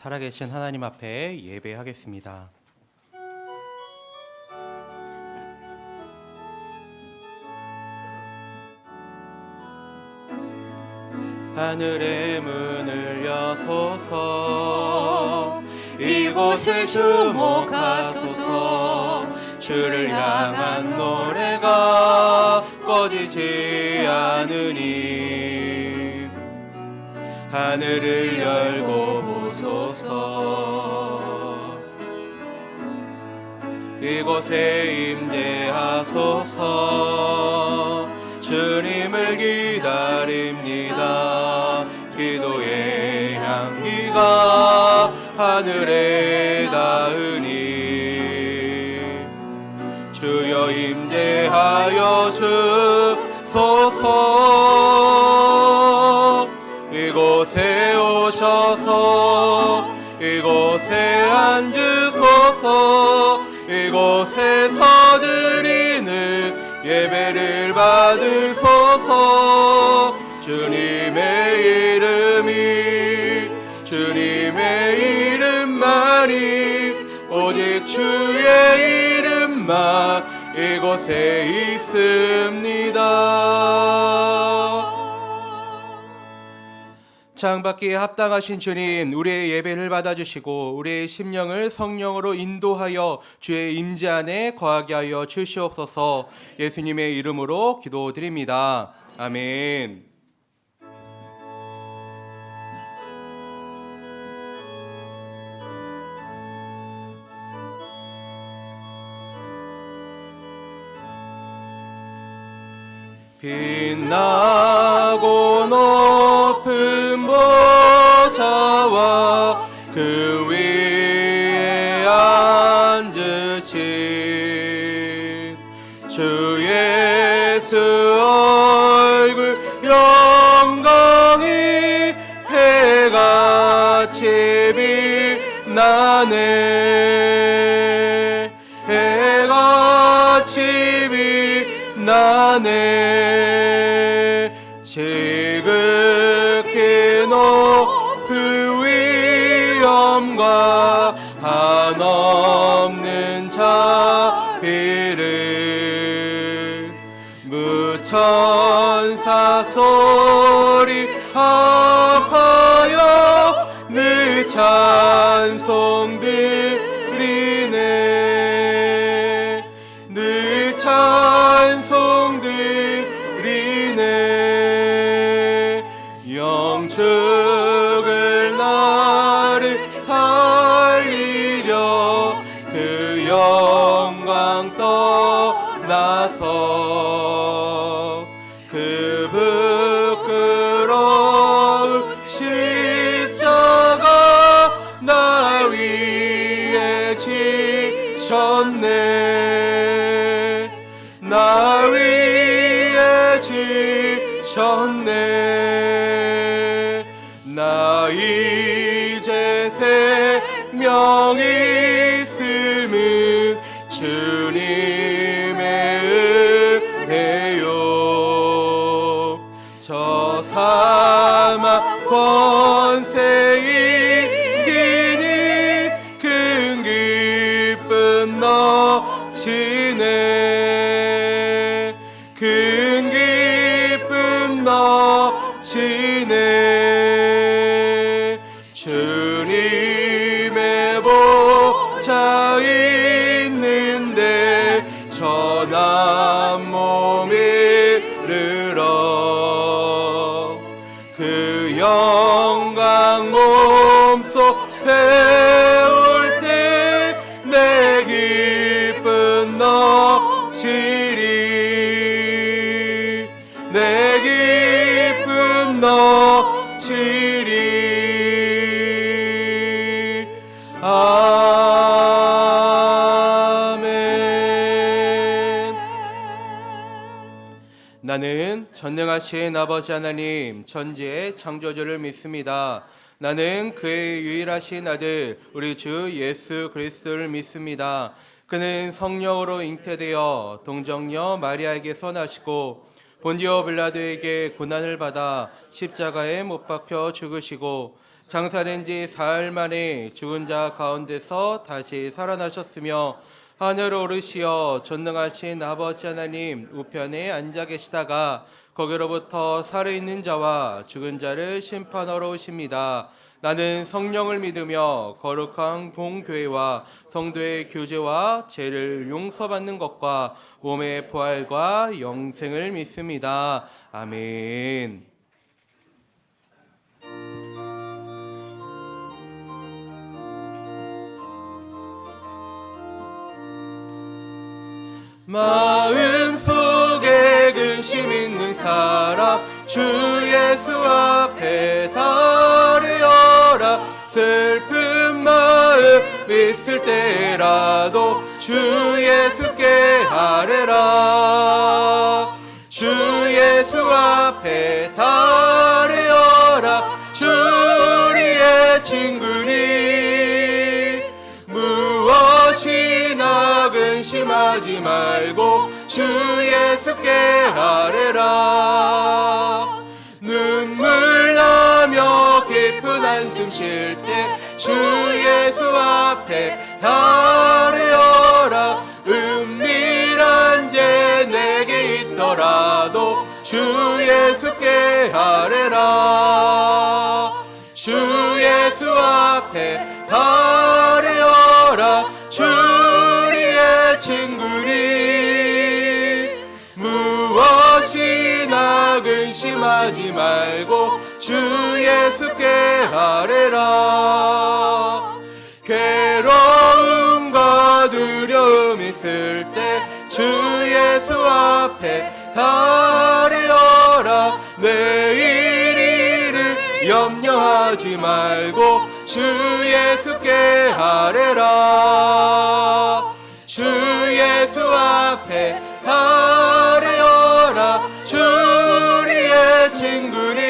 살아계신 하나님 앞에 예배하겠습니다. 하늘의 문을 여소서, 이곳을 주목하소서. 주를 향한 노래가 꺼지지 않으니 하늘을 열고 보소서. 이곳에 임재하소서. 주님을 기다립니다. 기도의 향기가 하늘에 닿으니 주여 임재하여 주소서. 이곳에 오셔서 이곳에 앉으소서. 이곳에서 드리는 예배를 받으소서. 주님의 이름만이 오직 주의 이름만 이곳에 있습니다. 창받기에 합당하신 주님, 우리의 예배를 받아주시고 우리의 심령을 성령으로 인도하여 주의 임재 안에 거하게 하여 주시옵소서. 예수님의 이름으로 기도드립니다. 아멘. 빛나고 높은 보좌와 그 위에 앉으신 주 예수 얼굴 영광이 해같이 빛나네. 해같이 빛나네. 지극히 높은 위엄과 한없는 자비를 무천사 소리 합하여 늘 찬송 드리네. 늘 찬송 드리네. 영축을 나를 살리려 그 영광 떠나서 그 부끄러운 십자가 나 위에 지셨네. 나 위에 지셨네. 나 이제 생명이 있음은 주님의 은혜요. 저 사망 권세 이기니 큰 기쁨 넘치네. 큰 기쁨 넘치네. 주님의 보좌 있는데 전한 몸 이르러 그 영광 몸속 배울 때 내 기쁨 넘치리. 내 기쁨 넘치리. 아멘. 나는 전능하신 아버지 하나님 천지의 창조주를 믿습니다. 나는 그의 유일하신 아들 우리 주 예수 그리스도를 믿습니다. 그는 성령으로 잉태되어 동정녀 마리아에게서 나시고 본디오 빌라도에게 고난을 받아 십자가에 못 박혀 죽으시고 장사된 지 사흘 만에 죽은 자 가운데서 다시 살아나셨으며 하늘 오르시어 전능하신 아버지 하나님 우편에 앉아 계시다가 거기로부터 살아있는 자와 죽은 자를 심판하러 오십니다. 나는 성령을 믿으며 거룩한 공교회와 성도의 교제와 죄를 용서받는 것과 몸의 부활과 영생을 믿습니다. 아멘. 마음속에 근심 있는 사람 주 예수 앞에 다르여라. 슬픈 마음 있을 때라도 주 예수께 아뢰라. 주 예수 앞에 다르여라. 주 우리의 친구니 무엇이나 근심하지 말고 주 예수께 아뢰라. 눈물 나며 깊은 한숨 쉴 때 주 예수 앞에 다르여라. 은밀한 죄 내게 있더라도 주 예수께 아뢰라. 주 예수 앞에 다르여라. 주 우리의 친구니 무엇이나 근심하지 말고 주 예수께 아뢰라. 괴로움과 두려움 있을 때 주 예수 앞에 다르여라. 내일 일을 염려하지 말고 주 예수께 아뢰라. 주 예수 앞에 다르여라. 주 우리의 친구니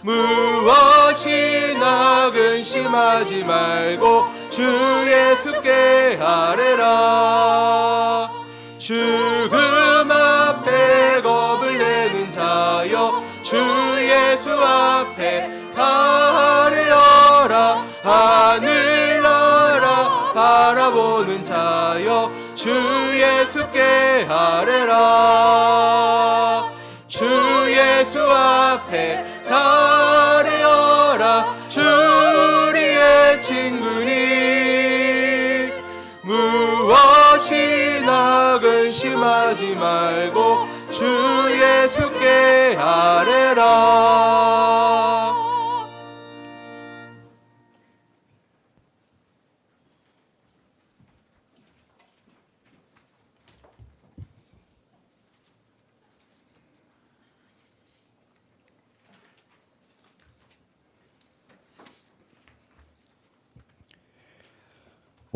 무엇이나 근심하지 말고 주 예수께 아뢰라. 죽음 앞에 겁을 내는 자여 주 예수 앞에 다르여라. 하늘나라 바라보는 자여 주 예수께 아뢰라. 주 예수 앞에 다르여라. 주 우리의 친구니 무엇이나 근심하지 말고 주 예수께 아뢰라.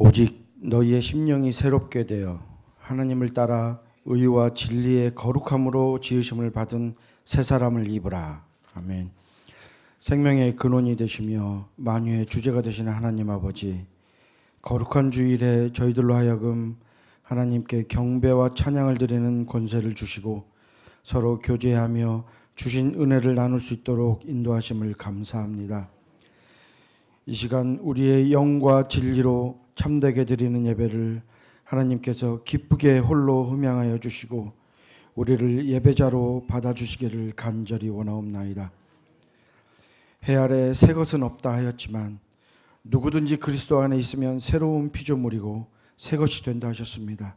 오직 너희의 심령이 새롭게 되어 하나님을 따라 의와 진리의 거룩함으로 지으심을 받은 새 사람을 입으라. 아멘. 생명의 근원이 되시며 만유의 주제가 되시는 하나님 아버지, 거룩한 주일에 저희들로 하여금 하나님께 경배와 찬양을 드리는 권세를 주시고 서로 교제하며 주신 은혜를 나눌 수 있도록 인도하심을 감사합니다. 이 시간 우리의 영과 진리로 참되게 드리는 예배를 하나님께서 기쁘게 홀로 흠양하여 주시고 우리를 예배자로 받아주시기를 간절히 원하옵나이다. 해 아래 새 것은 없다 하였지만 누구든지 그리스도 안에 있으면 새로운 피조물이고 새 것이 된다 하셨습니다.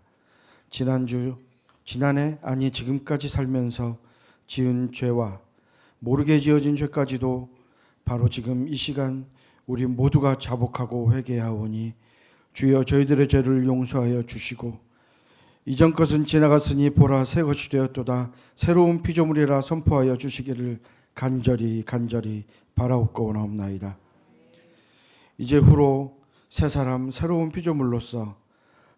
지난해 아니 지금까지 살면서 지은 죄와 모르게 지어진 죄까지도 바로 지금 이 시간 우리 모두가 자복하고 회개하오니 주여 저희들의 죄를 용서하여 주시고 이전 것은 지나갔으니 보라 새 것이 되었도다 새로운 피조물이라 선포하여 주시기를 간절히 바라옵고 원하옵나이다. 이제 후로 새 사람 새로운 피조물로서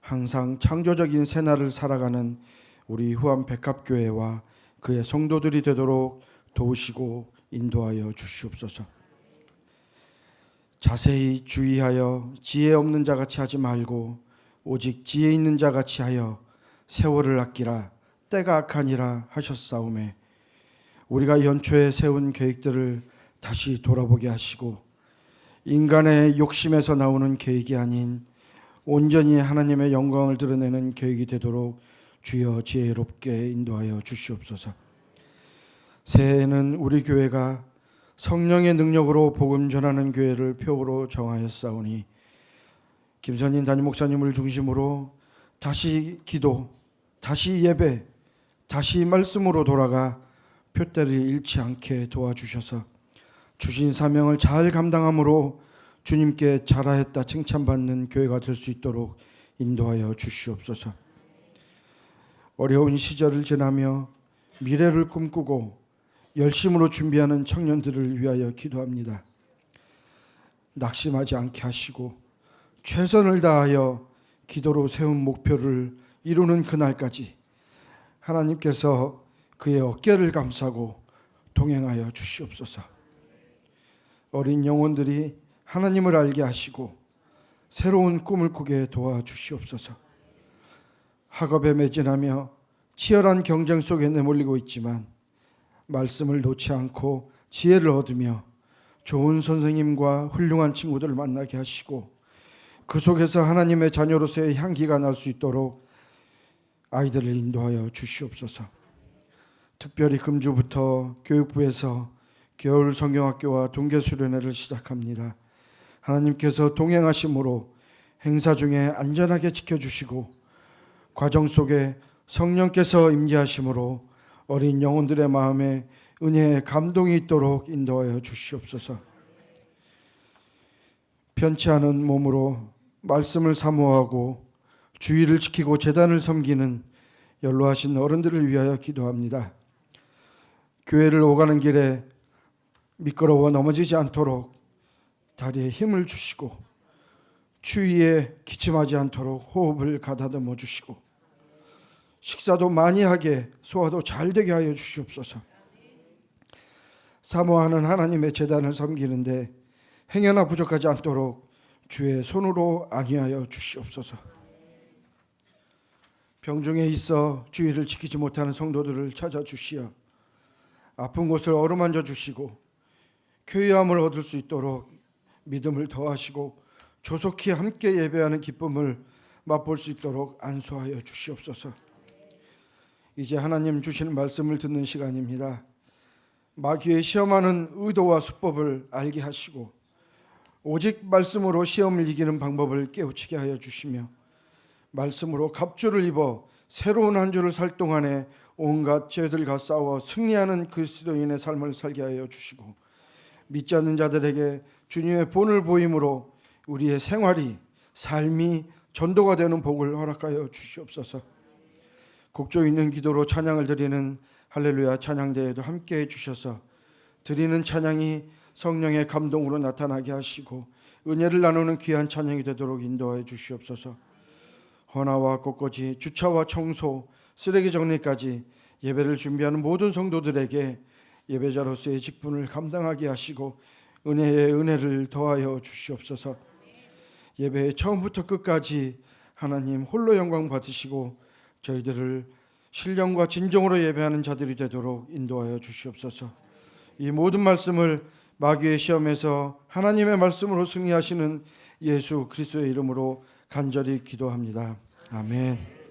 항상 창조적인 새날을 살아가는 우리 후암 백합교회와 그의 성도들이 되도록 도우시고 인도하여 주시옵소서. 자세히 주의하여 지혜 없는 자같이 하지 말고 오직 지혜 있는 자같이 하여 세월을 아끼라 때가 악하니라 하셨사오매 우리가 연초에 세운 계획들을 다시 돌아보게 하시고 인간의 욕심에서 나오는 계획이 아닌 온전히 하나님의 영광을 드러내는 계획이 되도록 주여 지혜롭게 인도하여 주시옵소서. 새해에는 우리 교회가 성령의 능력으로 복음 전하는 교회를 표어로 정하였사오니 김선인 담임 목사님을 중심으로 다시 기도, 다시 예배, 다시 말씀으로 돌아가 표대를 잃지 않게 도와주셔서 주신 사명을 잘 감당함으로 주님께 잘하였다 칭찬받는 교회가 될 수 있도록 인도하여 주시옵소서. 어려운 시절을 지나며 미래를 꿈꾸고 열심으로 준비하는 청년들을 위하여 기도합니다. 낙심하지 않게 하시고 최선을 다하여 기도로 세운 목표를 이루는 그날까지 하나님께서 그의 어깨를 감싸고 동행하여 주시옵소서. 어린 영혼들이 하나님을 알게 하시고 새로운 꿈을 꾸게 도와주시옵소서. 학업에 매진하며 치열한 경쟁 속에 내몰리고 있지만 말씀을 놓지 않고 지혜를 얻으며 좋은 선생님과 훌륭한 친구들을 만나게 하시고 그 속에서 하나님의 자녀로서의 향기가 날 수 있도록 아이들을 인도하여 주시옵소서. 특별히 금주부터 교육부에서 겨울 성경학교와 동계수련회를 시작합니다. 하나님께서 동행하심으로 행사 중에 안전하게 지켜주시고 과정 속에 성령께서 임재하심으로 어린 영혼들의 마음에 은혜의 감동이 있도록 인도하여 주시옵소서. 편치 않은 몸으로 말씀을 사모하고 주의를 지키고 제단을 섬기는 연로하신 어른들을 위하여 기도합니다. 교회를 오가는 길에 미끄러워 넘어지지 않도록 다리에 힘을 주시고 추위에 기침하지 않도록 호흡을 가다듬어 주시고 식사도 많이 하게 소화도 잘 되게 하여 주시옵소서. 사모하는 하나님의 제단을 섬기는데 행여나 부족하지 않도록 주의 손으로 안위하여 주시옵소서. 병중에 있어 주의를 지키지 못하는 성도들을 찾아주시어 아픈 곳을 어루만져 주시고 쾌유함을 얻을 수 있도록 믿음을 더하시고 조속히 함께 예배하는 기쁨을 맛볼 수 있도록 안수하여 주시옵소서. 이제 하나님 주시는 말씀을 듣는 시간입니다. 마귀의 시험하는 의도와 수법을 알게 하시고 오직 말씀으로 시험을 이기는 방법을 깨우치게 하여 주시며 말씀으로 갑주를 입어 새로운 한 주를 살 동안에 온갖 죄들과 싸워 승리하는 그리스도인의 삶을 살게 하여 주시고 믿지 않는 자들에게 주님의 본을 보임으로 우리의 생활이 삶이 전도가 되는 복을 허락하여 주시옵소서. 곡조 있는 기도로 찬양을 드리는 할렐루야 찬양대회도 함께해 주셔서 드리는 찬양이 성령의 감동으로 나타나게 하시고 은혜를 나누는 귀한 찬양이 되도록 인도하여 주시옵소서. 헌화와 꽃꽂이, 주차와 청소, 쓰레기 정리까지 예배를 준비하는 모든 성도들에게 예배자로서의 직분을 감당하게 하시고 은혜의 은혜를 더하여 주시옵소서. 예배의 처음부터 끝까지 하나님 홀로 영광 받으시고 저희들을 신령과 진정으로 예배하는 자들이 되도록 인도하여 주시옵소서. 이 모든 말씀을 마귀의 시험에서 하나님의 말씀으로 승리하시는 예수 그리스도의 이름으로 간절히 기도합니다. 아멘.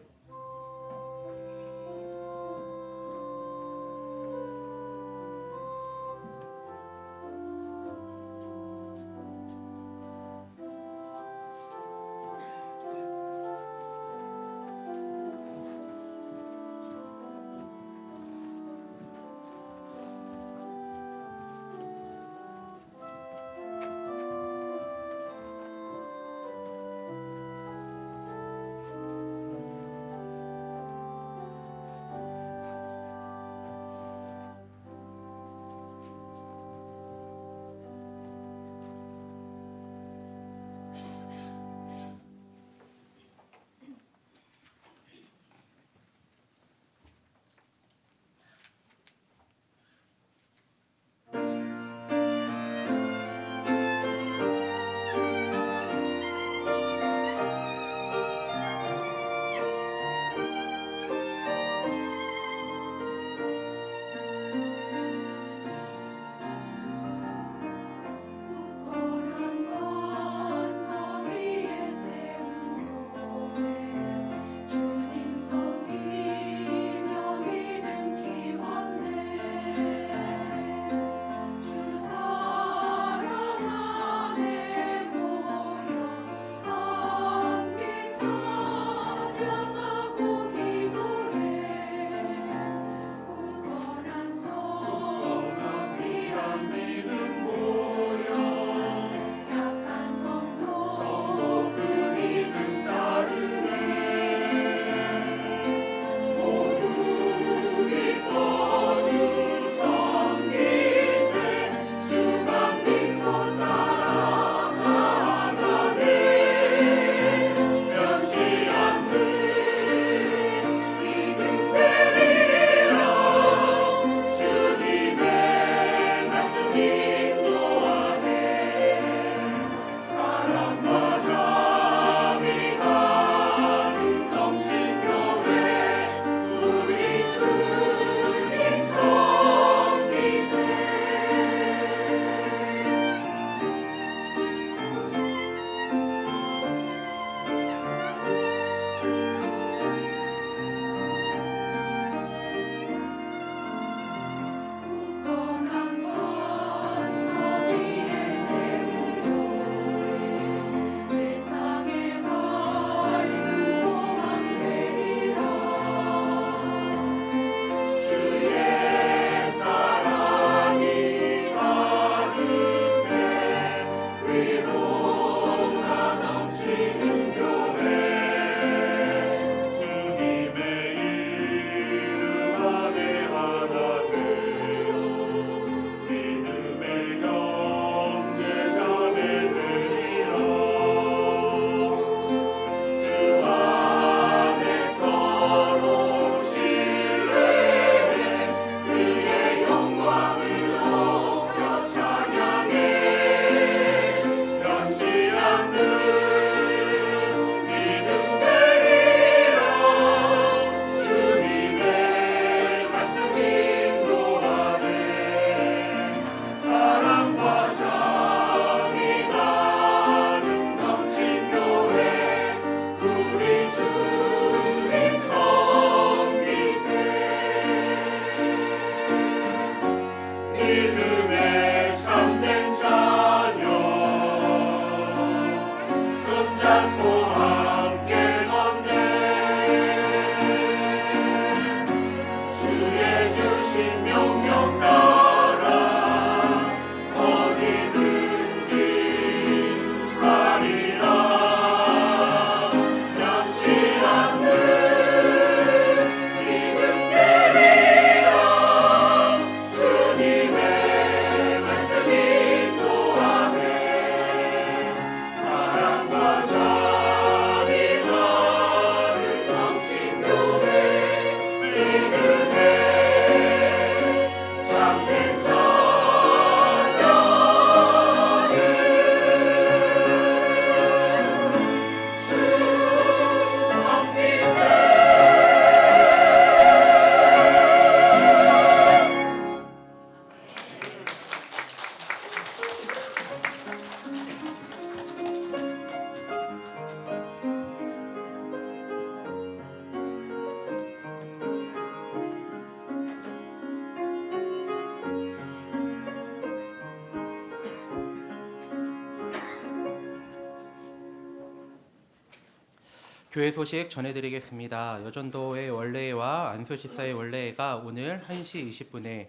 교회 소식 전해드리겠습니다. 여전도의 원래회와 안소집사의 원래회가 오늘 1시 20분에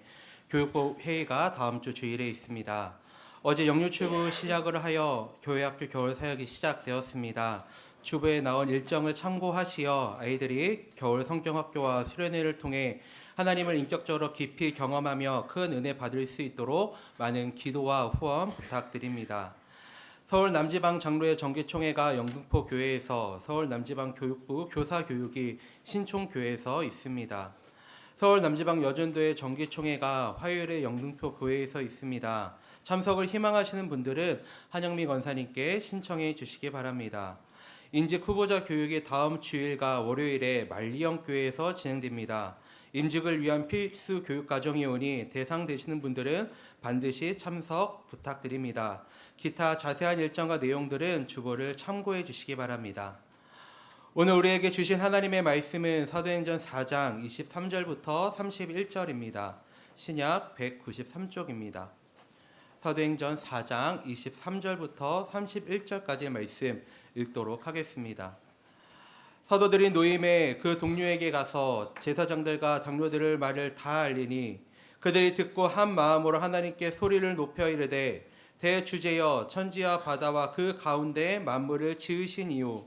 교육부 회의가 다음 주 주일에 있습니다. 어제 영유치부 시작을 하여 교회학교 겨울 사역이 시작되었습니다. 주부에 나온 일정을 참고하시어 아이들이 겨울 성경학교와 수련회를 통해 하나님을 인격적으로 깊이 경험하며 큰 은혜 받을 수 있도록 많은 기도와 후원 부탁드립니다. 서울 남지방 장로회 정기총회가 영등포 교회에서, 서울 남지방 교육부 교사교육이 신촌교회에서 있습니다. 서울 남지방 여전도회 정기총회가 화요일에 영등포 교회에서 있습니다. 참석을 희망하시는 분들은 한영미 권사님께 신청해 주시기 바랍니다. 임직 후보자 교육이 다음 주일과 월요일에 만리영교회에서 진행됩니다. 임직을 위한 필수 교육 과정이 오니 대상 되시는 분들은 반드시 참석 부탁드립니다. 기타 자세한 일정과 내용들은 주보를 참고해 주시기 바랍니다. 오늘 우리에게 주신 하나님의 말씀은 사도행전 4장 23절부터 31절입니다. 신약 193쪽입니다. 사도행전 4장 23절부터 31절까지의 말씀 읽도록 하겠습니다. 사도들이 노임에 그 동료에게 가서 제사장들과 장로들을 말을 다 알리니 그들이 듣고 한 마음으로 하나님께 소리를 높여 이르되 대주제여 천지와 바다와 그 가운데 만물을 지으신 이유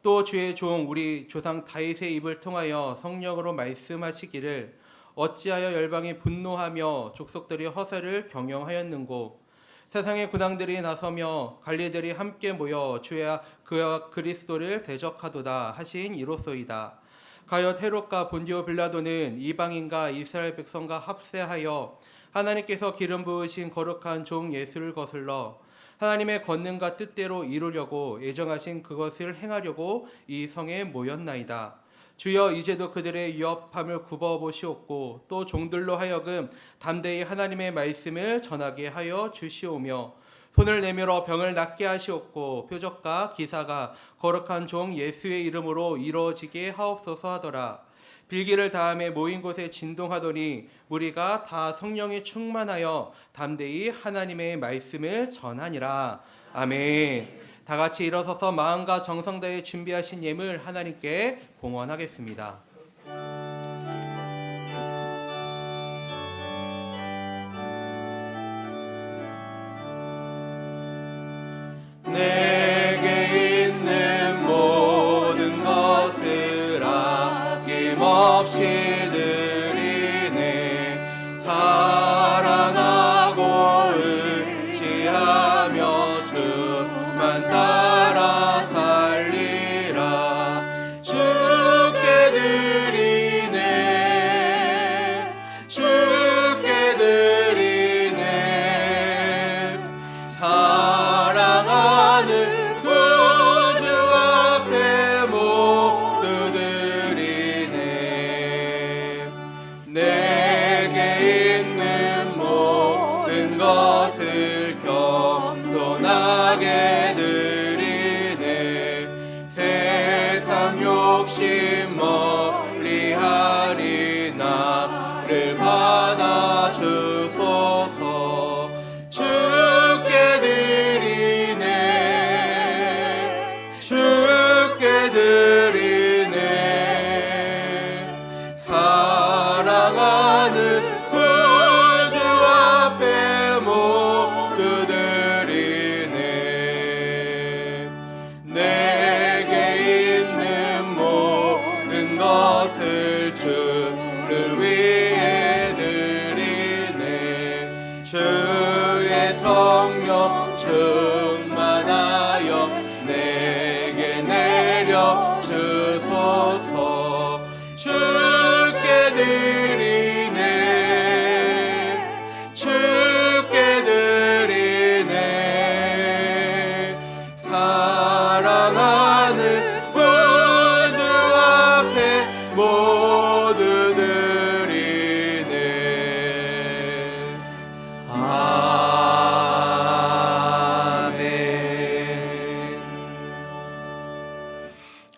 또 주의 종 우리 조상 다윗의 입을 통하여 성령으로 말씀하시기를 어찌하여 열방이 분노하며 족속들이 허세를 경영하였는고 세상의 군왕들이 나서며 관리들이 함께 모여 주야 그와 그리스도를 대적하도다 하신 이로소이다. 가요 헤롯과 본디오 빌라도는 이방인과 이스라엘 백성과 합세하여 하나님께서 기름 부으신 거룩한 종 예수를 거슬러 하나님의 권능과 뜻대로 이루려고 예정하신 그것을 행하려고 이 성에 모였나이다. 주여 이제도 그들의 위협함을 굽어보시옵고 또 종들로 하여금 담대히 하나님의 말씀을 전하게 하여 주시오며 손을 내밀어 병을 낫게 하시옵고 표적과 기사가 거룩한 종 예수의 이름으로 이루어지게 하옵소서 하더라. 빌기를 다음에 모인 곳에 진동하더니 우리가 다 성령에 충만하여 담대히 하나님의 말씀을 전하니라. 아멘. 다 같이 일어서서 마음과 정성 다해 준비하신 예물 하나님께 봉헌하겠습니다. 내게 있는 모든 것을 아낌없이 드리네. 사랑하고 의지하며 주만 따라 살리라. 주께 드리네. 주께 드리네. 사랑하는 구주 앞에 모두 드리네. 내게 있는 모든 것을 겸손하게 드리네. 세상 욕심 멀리하리. 나를 받아주소서. 주께 드리네. 주께 드리네. 사랑하는 구주 앞에 모두 드리네. 내게 있는 모든 것을 주를 위해 드리네. 주의 성령 충만하여 내게 내려 주소서. 주께 드리네. 주께 드리네. 사랑하는 구주 앞에 모두 드리네. 아멘.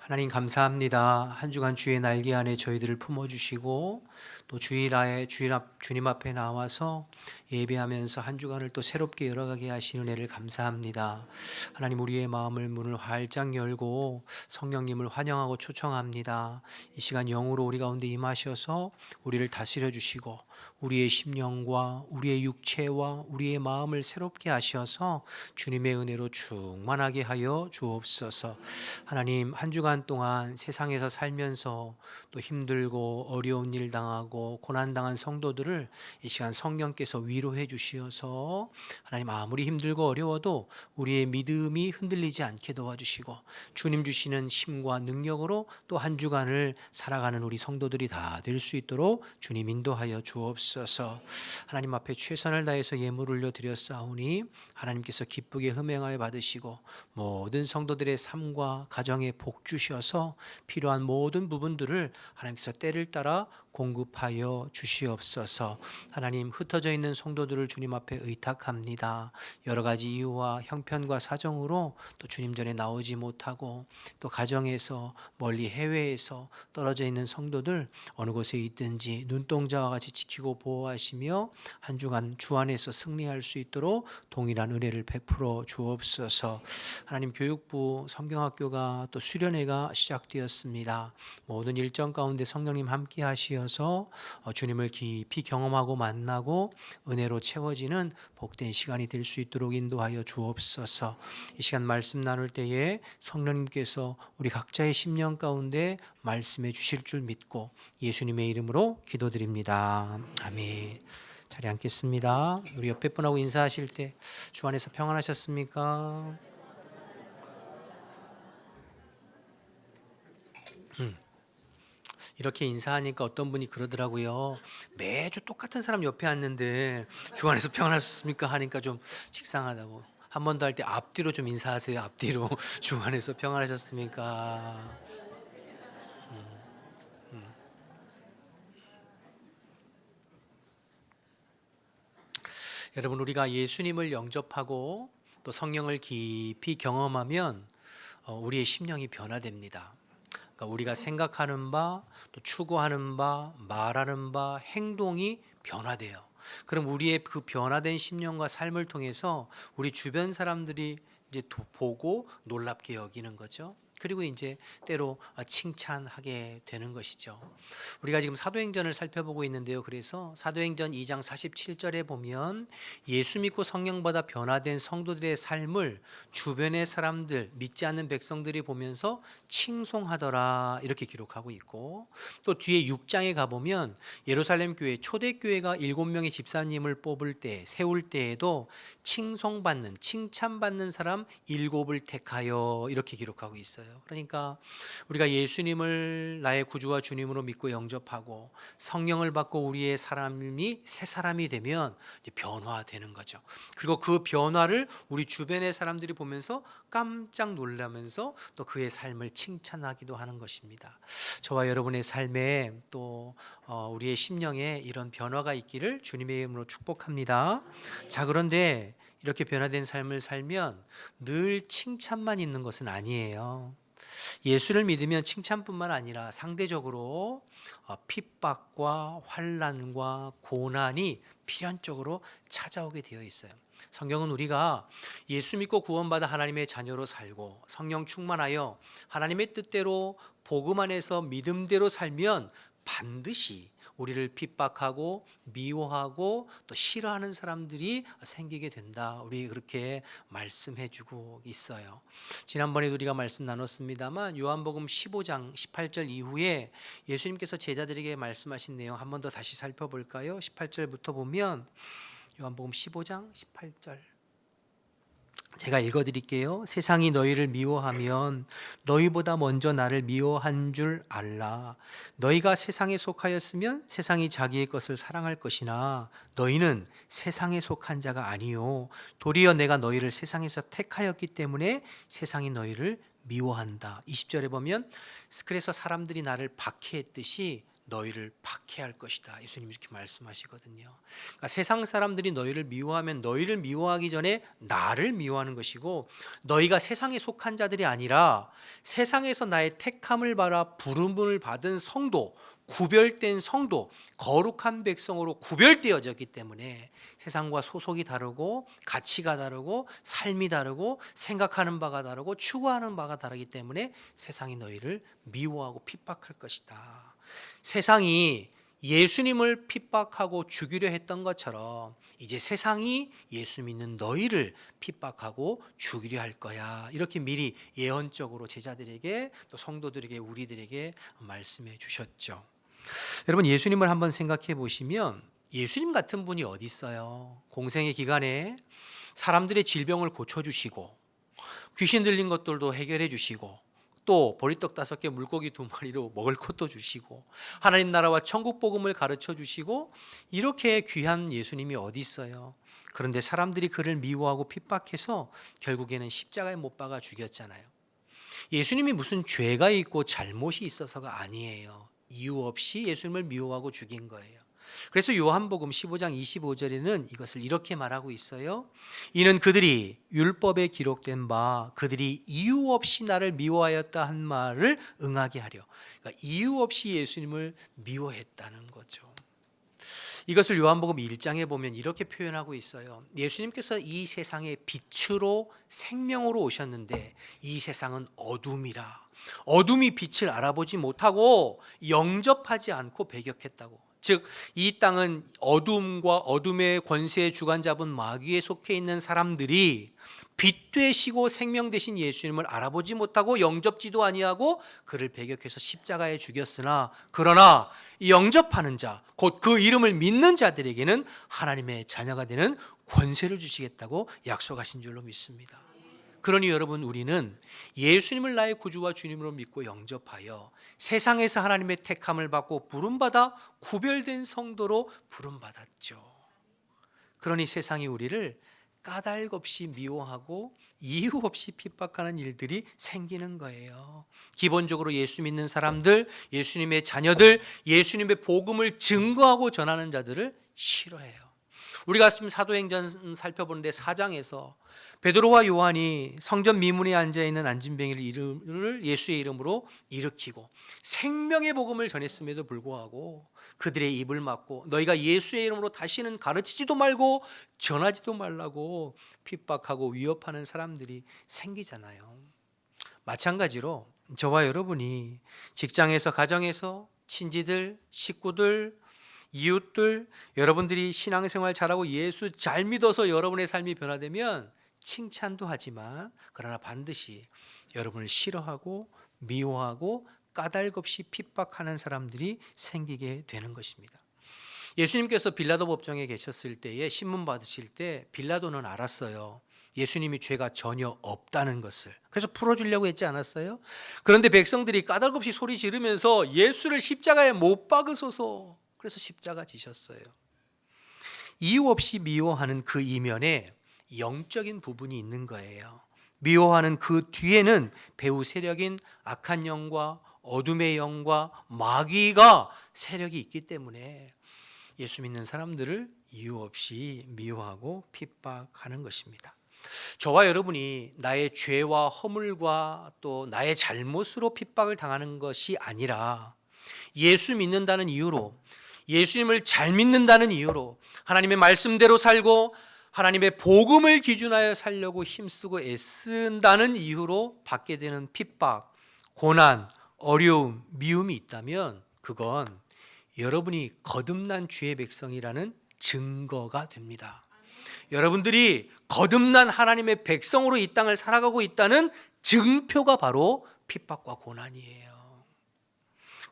하나님 감사합니다. 한 주간 주의 날개 안에 저희들을 품어주시고 또 주님 앞에 나와서 예배하면서 한 주간을 또 새롭게 열어가게 하신 은혜를 감사합니다. 하나님, 우리의 마음을 문을 활짝 열고 성령님을 환영하고 초청합니다. 이 시간 영으로 우리 가운데 임하셔서 우리를 다스려 주시고 우리의 심령과 우리의 육체와 우리의 마음을 새롭게 하셔서 주님의 은혜로 충만하게 하여 주옵소서. 하나님, 한 주간 동안 세상에서 살면서 또 힘들고 어려운 일 당하고 고난 당한 성도들을 이 시간 성령께서 위로해 주시어서 하나님, 아무리 힘들고 어려워도 우리의 믿음이 흔들리지 않게 도와주시고 주님 주시는 힘과 능력으로 또 한 주간을 살아가는 우리 성도들이 다 될 수 있도록 주님 인도하여 주옵소서. 하나님 앞에 최선을 다해서 예물 올려 드렸사오니 하나님께서 기쁘게 흠행하여 받으시고 모든 성도들의 삶과 가정에 복 주셔서 필요한 모든 부분들을 하나님께서 때를 따라 공급하여 주시옵소서. 하나님, 흩어져 있는 성도들을 주님 앞에 의탁합니다. 여러 가지 이유와 형편과 사정으로 또 주님 전에 나오지 못하고 또 가정에서 멀리 해외에서 떨어져 있는 성도들 어느 곳에 있든지 눈동자와 같이 지키고 보호하시며 한 주간 주 안에서 승리할 수 있도록 동일한 은혜를 베풀어 주옵소서. 하나님, 교육부 성경학교가 또 수련회가 시작되었습니다. 모든 일정 가운데 성령님 함께 하시어 주님을 깊이 경험하고 만나고 은혜로 채워지는 복된 시간이 될 수 있도록 인도하여 주옵소서. 이 시간 말씀 나눌 때에 성령님께서 우리 각자의 심령 가운데 말씀해 주실 줄 믿고 예수님의 이름으로 기도드립니다. 아멘. 자리에 앉겠습니다. 우리 옆에 분하고 인사하실 때 주 안에서 평안하셨습니까? 이렇게 인사하니까 어떤 분이 그러더라고요. 매주 똑같은 사람 옆에 앉는데 주 안에서 평안하셨습니까? 하니까 좀 식상하다고. 한 번 더 할 때 앞뒤로 좀 인사하세요. 앞뒤로. 주 안에서 평안하셨습니까? 여러분, 우리가 예수님을 영접하고 또 성령을 깊이 경험하면 우리의 심령이 변화됩니다. 그러니까 우리가 생각하는 바, 또 추구하는 바, 말하는 바, 행동이 변화돼요. 그럼 우리의 그 변화된 심령과 삶을 통해서 우리 주변 사람들이 이제 보고 놀랍게 여기는 거죠. 그리고 이제 때로 칭찬하게 되는 것이죠. 우리가 지금 사도행전을 살펴보고 있는데요. 그래서 사도행전 2장 47절에 보면 예수 믿고 성령 받아 변화된 성도들의 삶을 주변의 사람들, 믿지 않는 백성들이 보면서 칭송하더라 이렇게 기록하고 있고, 또 뒤에 6장에 가보면 예루살렘 교회 초대교회가 7명의 집사님을 뽑을 때, 세울 때에도 칭송받는, 칭찬받는 사람 7을 택하여 이렇게 기록하고 있어요. 그러니까 우리가 예수님을 나의 구주와 주님으로 믿고 영접하고 성령을 받고 우리의 삶이 새 사람이 되면 변화되는 거죠. 그리고 그 변화를 우리 주변의 사람들이 보면서 깜짝 놀라면서 또 그의 삶을 칭찬하기도 하는 것입니다. 저와 여러분의 삶에 또 우리의 심령에 이런 변화가 있기를 주님의 이름으로 축복합니다. 자, 그런데 이렇게 변화된 삶을 살면 늘 칭찬만 있는 것은 아니에요. 예수를 믿으면 칭찬뿐만 아니라 상대적으로 핍박과 환난과 고난이 필연적으로 찾아오게 되어 있어요. 성경은 우리가 예수 믿고 구원받아 하나님의 자녀로 살고 성령 충만하여 하나님의 뜻대로 복음 안에서 믿음대로 살면 반드시 우리를 핍박하고 미워하고 또 싫어하는 사람들이 생기게 된다. 우리 그렇게 말씀해 주고 있어요. 지난번에도 우리가 말씀 나눴습니다만 요한복음 15장 18절 이후에 예수님께서 제자들에게 말씀하신 내용 한 번 더 다시 살펴볼까요? 18절부터 보면 요한복음 15장 18절 제가 읽어드릴게요. 세상이 너희를 미워하면 너희보다 먼저 나를 미워한 줄 알라. 너희가 세상에 속하였으면 세상이 자기의 것을 사랑할 것이나 너희는 세상에 속한 자가 아니요 도리어 내가 너희를 세상에서 택하였기 때문에 세상이 너희를 미워한다. 20절에 보면 그래서 사람들이 나를 박해했듯이 너희를 박해할 것이다. 예수님이 이렇게 말씀하시거든요. 그러니까 세상 사람들이 너희를 미워하면 너희를 미워하기 전에 나를 미워하는 것이고, 너희가 세상에 속한 자들이 아니라 세상에서 나의 택함을 받아 부름을 받은 성도, 구별된 성도, 거룩한 백성으로 구별되어졌기 때문에 세상과 소속이 다르고 가치가 다르고 삶이 다르고 생각하는 바가 다르고 추구하는 바가 다르기 때문에 세상이 너희를 미워하고 핍박할 것이다. 세상이 예수님을 핍박하고 죽이려 했던 것처럼 이제 세상이 예수 믿는 너희를 핍박하고 죽이려 할 거야. 이렇게 미리 예언적으로 제자들에게 또 성도들에게 우리들에게 말씀해 주셨죠. 여러분, 예수님을 한번 생각해 보시면 예수님 같은 분이 어디 있어요? 공생의 기간에 사람들의 질병을 고쳐주시고 귀신 들린 것들도 해결해 주시고 또 보리떡 5개 물고기 2마리로 먹을 것도 주시고 하나님 나라와 천국 복음을 가르쳐 주시고 이렇게 귀한 예수님이 어디 있어요? 그런데 사람들이 그를 미워하고 핍박해서 결국에는 십자가에 못 박아 죽였잖아요. 예수님이 무슨 죄가 있고 잘못이 있어서가 아니에요. 이유 없이 예수님을 미워하고 죽인 거예요. 그래서 요한복음 15장 25절에는 이것을 이렇게 말하고 있어요. 이는 그들이 율법에 기록된 바 그들이 이유 없이 나를 미워하였다 한 말을 응하게 하려. 그러니까 이유 없이 예수님을 미워했다는 거죠. 이것을 요한복음 1장에 보면 이렇게 표현하고 있어요. 예수님께서 이 세상의 빛으로 생명으로 오셨는데 이 세상은 어둠이라. 어둠이 빛을 알아보지 못하고 영접하지 않고 배격했다고. 즉 이 땅은 어둠과 어둠의 권세의 주관 잡은 마귀에 속해 있는 사람들이 빛 되시고 생명 되신 예수님을 알아보지 못하고 영접지도 아니하고 그를 배격해서 십자가에 죽였으나 그러나 영접하는 자, 곧 그 이름을 믿는 자들에게는 하나님의 자녀가 되는 권세를 주시겠다고 약속하신 줄로 믿습니다. 그러니 여러분, 우리는 예수님을 나의 구주와 주님으로 믿고 영접하여 세상에서 하나님의 택함을 받고 부름받아 구별된 성도로 부름받았죠. 그러니 세상이 우리를 까닭 없이 미워하고 이유 없이 핍박하는 일들이 생기는 거예요. 기본적으로 예수 믿는 사람들, 예수님의 자녀들, 예수님의 복음을 증거하고 전하는 자들을 싫어해요. 우리가 지금 사도행전 살펴보는데 4장에서 베드로와 요한이 성전 미문에 앉아있는 안진뱅이를 예수의 이름으로 일으키고 생명의 복음을 전했음에도 불구하고 그들의 입을 막고 너희가 예수의 이름으로 다시는 가르치지도 말고 전하지도 말라고 핍박하고 위협하는 사람들이 생기잖아요. 마찬가지로 저와 여러분이 직장에서, 가정에서, 친지들, 식구들, 이웃들, 여러분들이 신앙생활 잘하고 예수 잘 믿어서 여러분의 삶이 변화되면 칭찬도 하지만 그러나 반드시 여러분을 싫어하고 미워하고 까닭 없이 핍박하는 사람들이 생기게 되는 것입니다. 예수님께서 빌라도 법정에 계셨을 때에 신문 받으실 때 빌라도는 알았어요. 예수님이 죄가 전혀 없다는 것을. 그래서 풀어주려고 했지 않았어요? 그런데 백성들이 까닭 없이 소리 지르면서 예수를 십자가에 못 박으소서. 그래서 십자가 지셨어요. 이유 없이 미워하는 그 이면에 영적인 부분이 있는 거예요. 미워하는 그 뒤에는 배후 세력인 악한 영과 어둠의 영과 마귀가 세력이 있기 때문에 예수 믿는 사람들을 이유 없이 미워하고 핍박하는 것입니다. 저와 여러분이 나의 죄와 허물과 또 나의 잘못으로 핍박을 당하는 것이 아니라 예수 믿는다는 이유로, 예수님을 잘 믿는다는 이유로 하나님의 말씀대로 살고 하나님의 복음을 기준하여 살려고 힘쓰고 애쓴다는 이유로 받게 되는 핍박, 고난, 어려움, 미움이 있다면 그건 여러분이 거듭난 주의 백성이라는 증거가 됩니다. 여러분들이 거듭난 하나님의 백성으로 이 땅을 살아가고 있다는 증표가 바로 핍박과 고난이에요.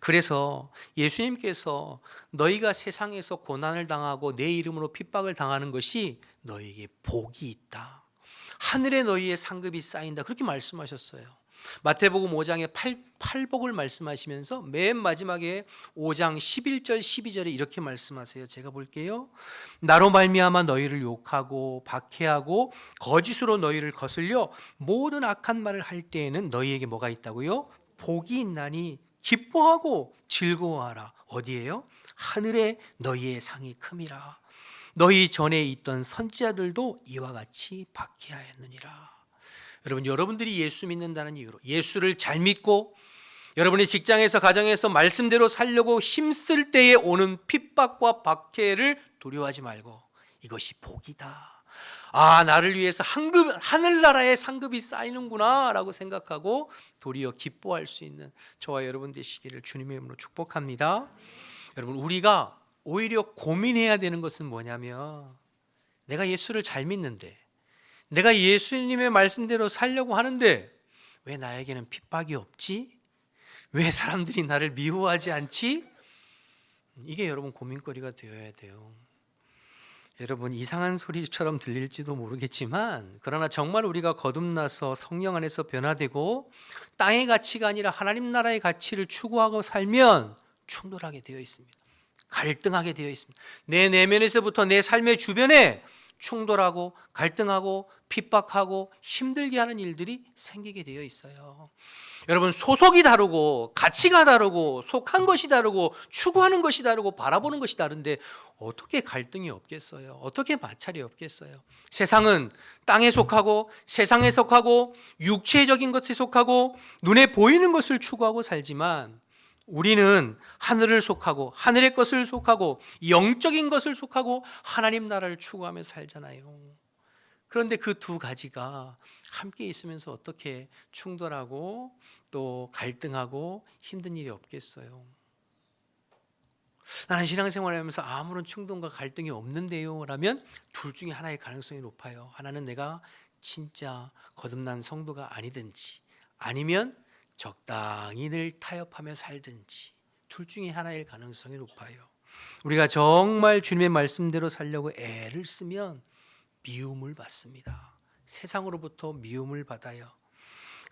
그래서 예수님께서 너희가 세상에서 고난을 당하고 내 이름으로 핍박을 당하는 것이 너희에게 복이 있다. 하늘에 너희의 상급이 쌓인다. 그렇게 말씀하셨어요. 마태복음 5장에 팔복을 말씀하시면서 맨 마지막에 5장 11절 12절에 이렇게 말씀하세요. 제가 볼게요. 나로 말미암아 너희를 욕하고 박해하고 거짓으로 너희를 거슬려 모든 악한 말을 할 때에는 너희에게 뭐가 있다고요? 복이 있나니 기뻐하고 즐거워하라. 어디에요? 하늘에 너희의 상이 큼이라. 너희 전에 있던 선지자들도 이와 같이 박해하였느니라. 여러분, 여러분들이 예수 믿는다는 이유로 예수를 잘 믿고 여러분의 직장에서 가정에서 말씀대로 살려고 힘쓸 때에 오는 핍박과 박해를 두려워하지 말고 이것이 복이다. 아, 나를 위해서 하늘나라의 상급이 쌓이는구나 라고 생각하고 도리어 기뻐할 수 있는 저와 여러분 되시기를 주님의 이름으로 축복합니다. 여러분, 우리가 오히려 고민해야 되는 것은 뭐냐면 내가 예수를 잘 믿는데 내가 예수님의 말씀대로 살려고 하는데 왜 나에게는 핍박이 없지? 왜 사람들이 나를 미워하지 않지? 이게 여러분 고민거리가 되어야 돼요. 여러분, 이상한 소리처럼 들릴지도 모르겠지만 그러나 정말 우리가 거듭나서 성령 안에서 변화되고 땅의 가치가 아니라 하나님 나라의 가치를 추구하고 살면 충돌하게 되어 있습니다. 갈등하게 되어 있습니다. 내 내면에서부터 내 삶의 주변에 충돌하고 갈등하고 핍박하고 힘들게 하는 일들이 생기게 되어 있어요. 여러분, 소속이 다르고 가치가 다르고 속한 것이 다르고 추구하는 것이 다르고 바라보는 것이 다른데 어떻게 갈등이 없겠어요? 어떻게 마찰이 없겠어요? 세상은 땅에 속하고 세상에 속하고 육체적인 것에 속하고 눈에 보이는 것을 추구하고 살지만 우리는 하늘을 속하고 하늘의 것을 속하고 영적인 것을 속하고 하나님 나라를 추구하며 살잖아요. 그런데 그 두 가지가 함께 있으면서 어떻게 충돌하고 또 갈등하고 힘든 일이 없겠어요? 나는 신앙생활을 하면서 아무런 충동과 갈등이 없는데요 라면 둘 중에 하나의 가능성이 높아요. 하나는 내가 진짜 거듭난 성도가 아니든지 아니면 적당히 늘 타협하며 살든지 둘 중에 하나일 가능성이 높아요. 우리가 정말 주님의 말씀대로 살려고 애를 쓰면 미움을 받습니다. 세상으로부터 미움을 받아요.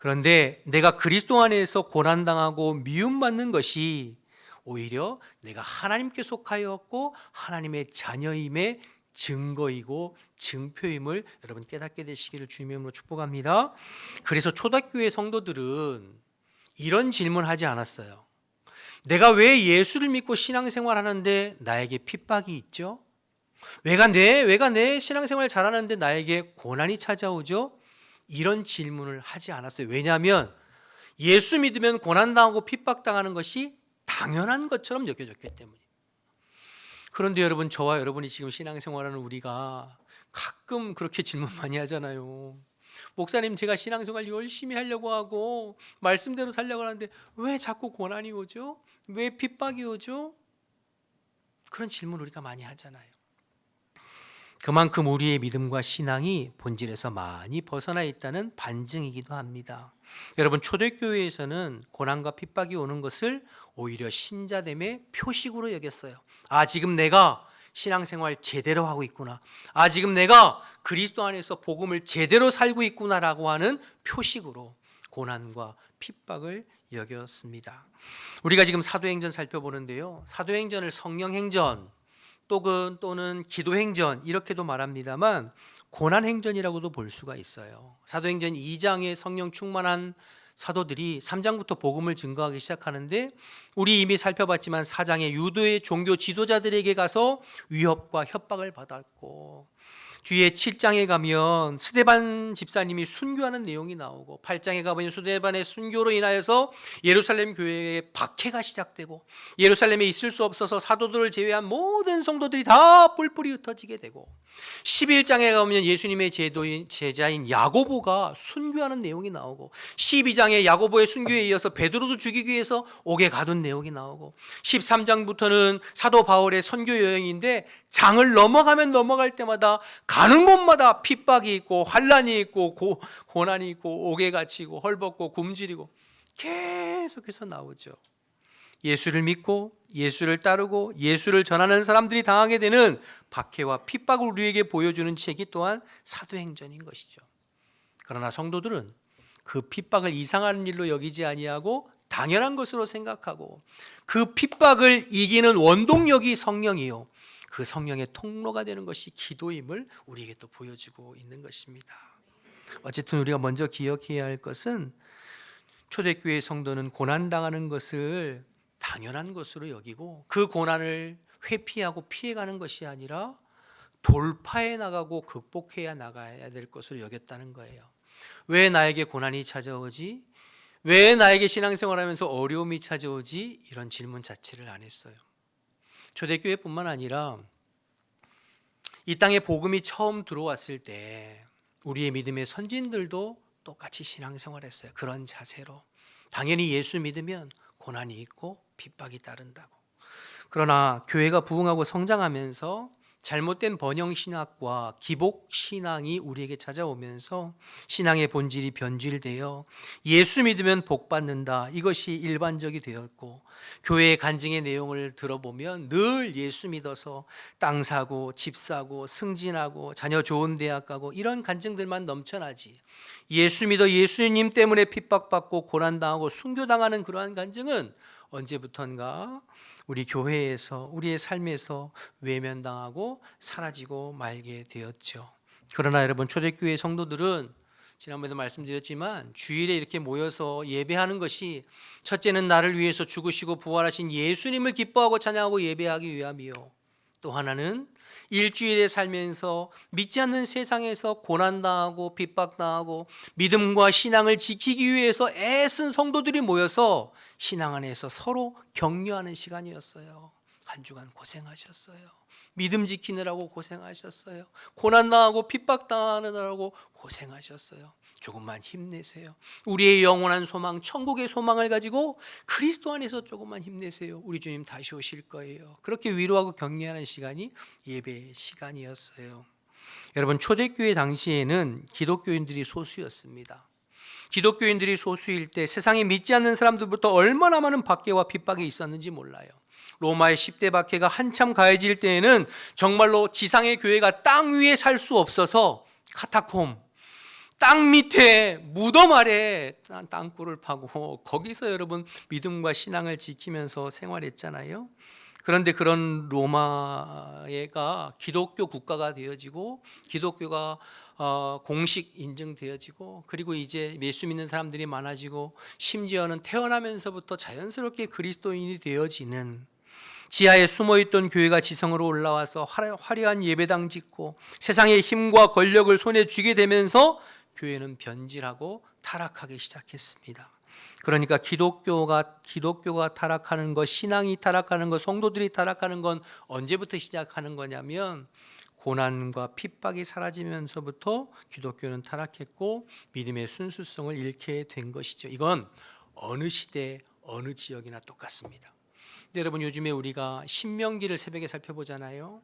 그런데 내가 그리스도 안에서 고난당하고 미움받는 것이 오히려 내가 하나님께 속하였고 하나님의 자녀임의 증거이고 증표임을 여러분 깨닫게 되시기를 주님의 이름으로 축복합니다. 그래서 초대교회 성도들은 이런 질문하지 않았어요. 내가 왜 예수를 믿고 신앙생활 하는데 나에게 핍박이 있죠? 왜가 내 신앙생활 잘하는데 나에게 고난이 찾아오죠? 이런 질문을 하지 않았어요. 왜냐하면 예수 믿으면 고난당하고 핍박당하는 것이 당연한 것처럼 여겨졌기 때문이에요. 그런데 여러분, 저와 여러분이 지금 신앙생활하는 우리가 가끔 그렇게 질문 많이 하잖아요. 목사님, 제가 신앙생활 열심히 하려고 하고 말씀대로 살려고 하는데 왜 자꾸 고난이 오죠? 왜 핍박이 오죠? 그런 질문 우리가 많이 하잖아요. 그만큼 우리의 믿음과 신앙이 본질에서 많이 벗어나 있다는 반증이기도 합니다. 여러분, 초대교회에서는 고난과 핍박이 오는 것을 오히려 신자됨의 표식으로 여겼어요. 아, 지금 내가 신앙생활 제대로 하고 있구나. 아, 지금 내가 그리스도 안에서 복음을 제대로 살고 있구나라고 하는 표식으로 고난과 핍박을 여겼습니다. 우리가 지금 사도행전 살펴보는데요, 사도행전을 성령행전 또는 기도행전 이렇게도 말합니다만 고난행전이라고도 볼 수가 있어요. 사도행전 2장에 성령 충만한 사도들이 3장부터 복음을 증거하기 시작하는데 우리 이미 살펴봤지만 4장에 유대의 종교 지도자들에게 가서 위협과 협박을 받았고 뒤에 7장에 가면 스데반 집사님이 순교하는 내용이 나오고 8장에 가면 스데반의 순교로 인하여서 예루살렘 교회에 박해가 시작되고 예루살렘에 있을 수 없어서 사도들을 제외한 모든 성도들이 다 뿔뿔이 흩어지게 되고 11장에 가면 예수님의 제자인 야고보가 순교하는 내용이 나오고 12장에 야고보의 순교에 이어서 베드로도 죽이기 위해서 옥에 가둔 내용이 나오고 13장부터는 사도 바울의 선교 여행인데 장을 넘어가면 넘어갈 때마다 가는 곳마다 핍박이 있고 환난이 있고 고난이 있고 옥에 갇히고 헐벗고 굶주리고 계속해서 나오죠. 예수를 믿고 예수를 따르고 예수를 전하는 사람들이 당하게 되는 박해와 핍박을 우리에게 보여주는 책이 또한 사도행전인 것이죠. 그러나 성도들은 그 핍박을 이상한 일로 여기지 아니하고 당연한 것으로 생각하고 그 핍박을 이기는 원동력이 성령이요, 그 성령의 통로가 되는 것이 기도임을 우리에게 또 보여주고 있는 것입니다. 어쨌든 우리가 먼저 기억해야 할 것은 초대교회 성도는 고난당하는 것을 당연한 것으로 여기고 그 고난을 회피하고 피해가는 것이 아니라 돌파해 나가고 극복해야 나가야 될 것으로 여겼다는 거예요. 왜 나에게 고난이 찾아오지? 왜 나에게 신앙생활하면서 어려움이 찾아오지? 이런 질문 자체를 안 했어요. 초대교회뿐만 아니라 이 땅에 복음이 처음 들어왔을 때 우리의 믿음의 선진들도 똑같이 신앙생활했어요. 그런 자세로. 당연히 예수 믿으면 고난이 있고 핍박이 따른다고. 그러나 교회가 부흥하고 성장하면서 잘못된 번영신학과 기복신앙이 우리에게 찾아오면서 신앙의 본질이 변질되어 예수 믿으면 복받는다, 이것이 일반적이 되었고, 교회의 간증의 내용을 들어보면 늘 예수 믿어서 땅 사고 집 사고 승진하고 자녀 좋은 대학 가고 이런 간증들만 넘쳐나지, 예수 믿어 예수님 때문에 핍박받고 고난당하고 순교당하는 그러한 간증은 언제부턴가 우리 교회에서 우리의 삶에서 외면당하고 사라지고 말게 되었죠. 그러나 여러분, 초대교회 성도들은 지난번에도 말씀드렸지만 주일에 이렇게 모여서 예배하는 것이 첫째는 나를 위해서 죽으시고 부활하신 예수님을 기뻐하고 찬양하고 예배하기 위함이요, 또 하나는 일주일에 살면서 믿지 않는 세상에서 고난당하고 핍박당하고 믿음과 신앙을 지키기 위해서 애쓴 성도들이 모여서 신앙 안에서 서로 격려하는 시간이었어요. 한 주간 고생하셨어요. 믿음 지키느라고 고생하셨어요. 고난당하고 핍박당하느라고 고생하셨어요. 조금만 힘내세요. 우리의 영원한 소망, 천국의 소망을 가지고 그리스도 안에서 조금만 힘내세요. 우리 주님 다시 오실 거예요. 그렇게 위로하고 격려하는 시간이 예배 시간이었어요. 여러분, 초대교회 당시에는 기독교인들이 소수였습니다. 기독교인들이 소수일 때 세상에 믿지 않는 사람들부터 얼마나 많은 박해와 핍박이 있었는지 몰라요. 로마의 10대 박해가 한참 가해질 때에는 정말로 지상의 교회가 땅 위에 살 수 없어서 카타콤, 땅 밑에 무덤 아래 땅굴을 파고 거기서 여러분 믿음과 신앙을 지키면서 생활했잖아요. 그런데 그런 로마가 기독교 국가가 되어지고 기독교가 공식 인정되어지고, 그리고 이제 예수 믿는 사람들이 많아지고, 심지어는 태어나면서부터 자연스럽게 그리스도인이 되어지는, 지하에 숨어있던 교회가 지성으로 올라와서 화려한 예배당 짓고 세상의 힘과 권력을 손에 쥐게 되면서 교회는 변질하고 타락하기 시작했습니다. 그러니까 기독교가 타락하는 것, 신앙이 타락하는 것, 성도들이 타락하는 건 언제부터 시작하는 거냐면 고난과 핍박이 사라지면서부터 기독교는 타락했고 믿음의 순수성을 잃게 된 것이죠. 이건 어느 시대 어느 지역이나 똑같습니다. 근데 여러분, 요즘에 우리가 신명기를 새벽에 살펴보잖아요.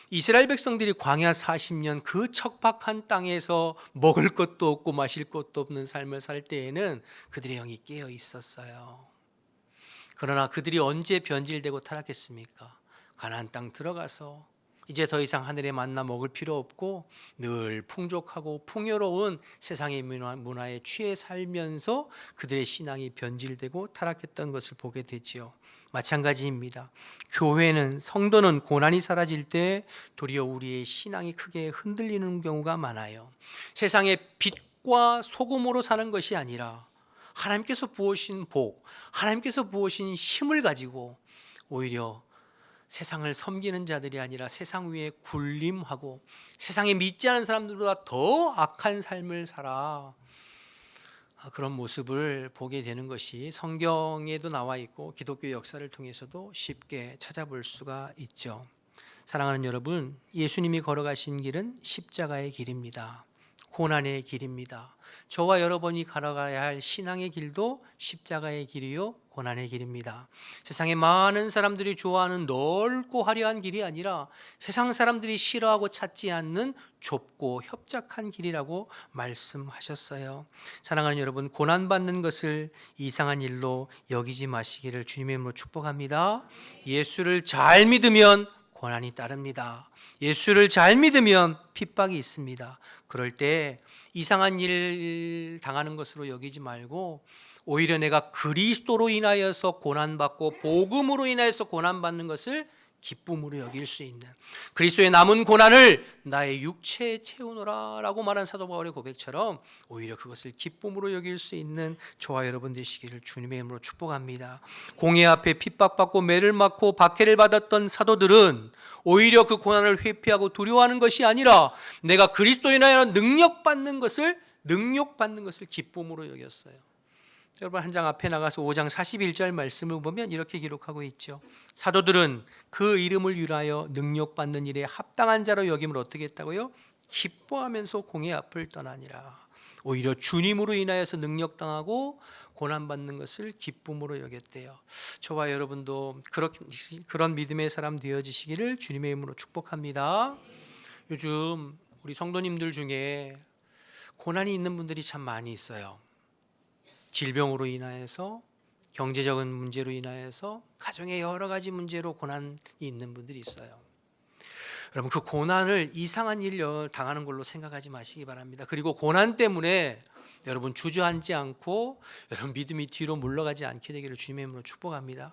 이스라엘 백성들이 광야 40년 그 척박한 땅에서 먹을 것도 없고 마실 것도 없는 삶을 살 때에는 그들의 영이 깨어 있었어요. 그러나 그들이 언제 변질되고 타락했습니까? 가나안 땅 들어가서 이제 더 이상 하늘의 만나 먹을 필요 없고 늘 풍족하고 풍요로운 세상의 문화에 취해 살면서 그들의 신앙이 변질되고 타락했던 것을 보게 되지요. 마찬가지입니다. 교회는, 성도는 고난이 사라질 때 도리어 우리의 신앙이 크게 흔들리는 경우가 많아요. 세상의 빛과 소금으로 사는 것이 아니라 하나님께서 부으신 복, 하나님께서 부으신 힘을 가지고 오히려 세상을 섬기는 자들이 아니라 세상 위에 군림하고 세상에 믿지 않은 사람들보다 더 악한 삶을 살아, 그런 모습을 보게 되는 것이 성경에도 나와 있고 기독교 역사를 통해서도 쉽게 찾아볼 수가 있죠. 사랑하는 여러분, 예수님이 걸어가신 길은 십자가의 길입니다. 고난의 길입니다. 저와 여러분이 걸어가야 할 신앙의 길도 십자가의 길이요 고난의 길입니다. 세상에 많은 사람들이 좋아하는 넓고 화려한 길이 아니라 세상 사람들이 싫어하고 찾지 않는 좁고 협착한 길이라고 말씀하셨어요. 사랑하는 여러분, 고난받는 것을 이상한 일로 여기지 마시기를 주님의 이름으로 축복합니다. 예수를 잘 믿으면 고난이 따릅니다. 예수를 잘 믿으면 핍박이 있습니다. 그럴 때 이상한 일 당하는 것으로 여기지 말고 오히려 내가 그리스도로 인하여서 고난받고 복음으로 인하여서 고난받는 것을 기쁨으로 여길 수 있는, 그리스도의 남은 고난을 나의 육체에 채우노라 라고 말한 사도 바울의 고백처럼 오히려 그것을 기쁨으로 여길 수 있는 저와 여러분 되시기를 주님의 이름으로 축복합니다. 공회 앞에 핍박받고 매를 맞고 박해를 받았던 사도들은 오히려 그 고난을 회피하고 두려워하는 것이 아니라 내가 그리스도에 인하여 능력받는 것을 기쁨으로 여겼어요. 여러분 한 장 앞에 나가서 5장 41절 말씀을 보면 이렇게 기록하고 있죠. 사도들은 그 이름을 위하여 능력받는 일에 합당한 자로 여김을 어떻게 했다고요? 기뻐하면서 공의 앞을 떠나니라. 오히려 주님으로 인하여서 능력당하고 고난받는 것을 기쁨으로 여겼대요. 저와 여러분도 그런 믿음의 사람 되어지시기를 주님의 이름으로 축복합니다. 요즘 우리 성도님들 중에 고난이 있는 분들이 참 많이 있어요. 질병으로 인하여서, 경제적인 문제로 인하여서, 가정의 여러 가지 문제로 고난이 있는 분들이 있어요. 여러분 그 고난을 이상한 일을 당하는 걸로 생각하지 마시기 바랍니다. 그리고 고난 때문에 여러분 주저앉지 않고 여러분 믿음이 뒤로 물러가지 않게 되기를 주님의 이름으로 축복합니다.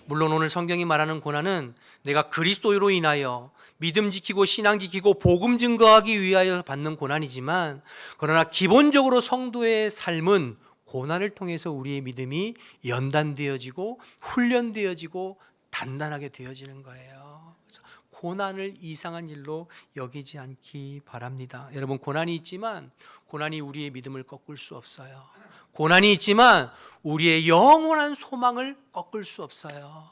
물론 오늘 성경이 말하는 고난은 내가 그리스도로 인하여 믿음 지키고 신앙 지키고 복음 증거하기 위하여 받는 고난이지만, 그러나 기본적으로 성도의 삶은 고난을 통해서 우리의 믿음이 연단되어지고 훈련되어지고 단단하게 되어지는 거예요. 그래서 고난을 이상한 일로 여기지 않기 바랍니다. 여러분 고난이 있지만 고난이 우리의 믿음을 꺾을 수 없어요. 고난이 있지만 우리의 영원한 소망을 꺾을 수 없어요.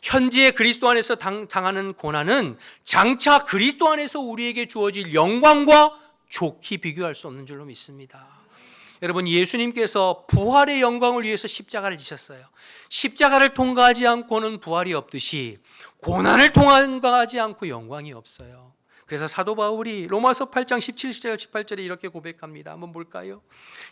현재 그리스도 안에서 당하는 고난은 장차 그리스도 안에서 우리에게 주어질 영광과 좋게 비교할 수 없는 줄로 믿습니다. 여러분 예수님께서 부활의 영광을 위해서 십자가를 지셨어요. 십자가를 통과하지 않고는 부활이 없듯이 고난을 통과하지 않고 영광이 없어요. 그래서 사도 바울이 로마서 8장 17절 18절에 이렇게 고백합니다. 한번 볼까요?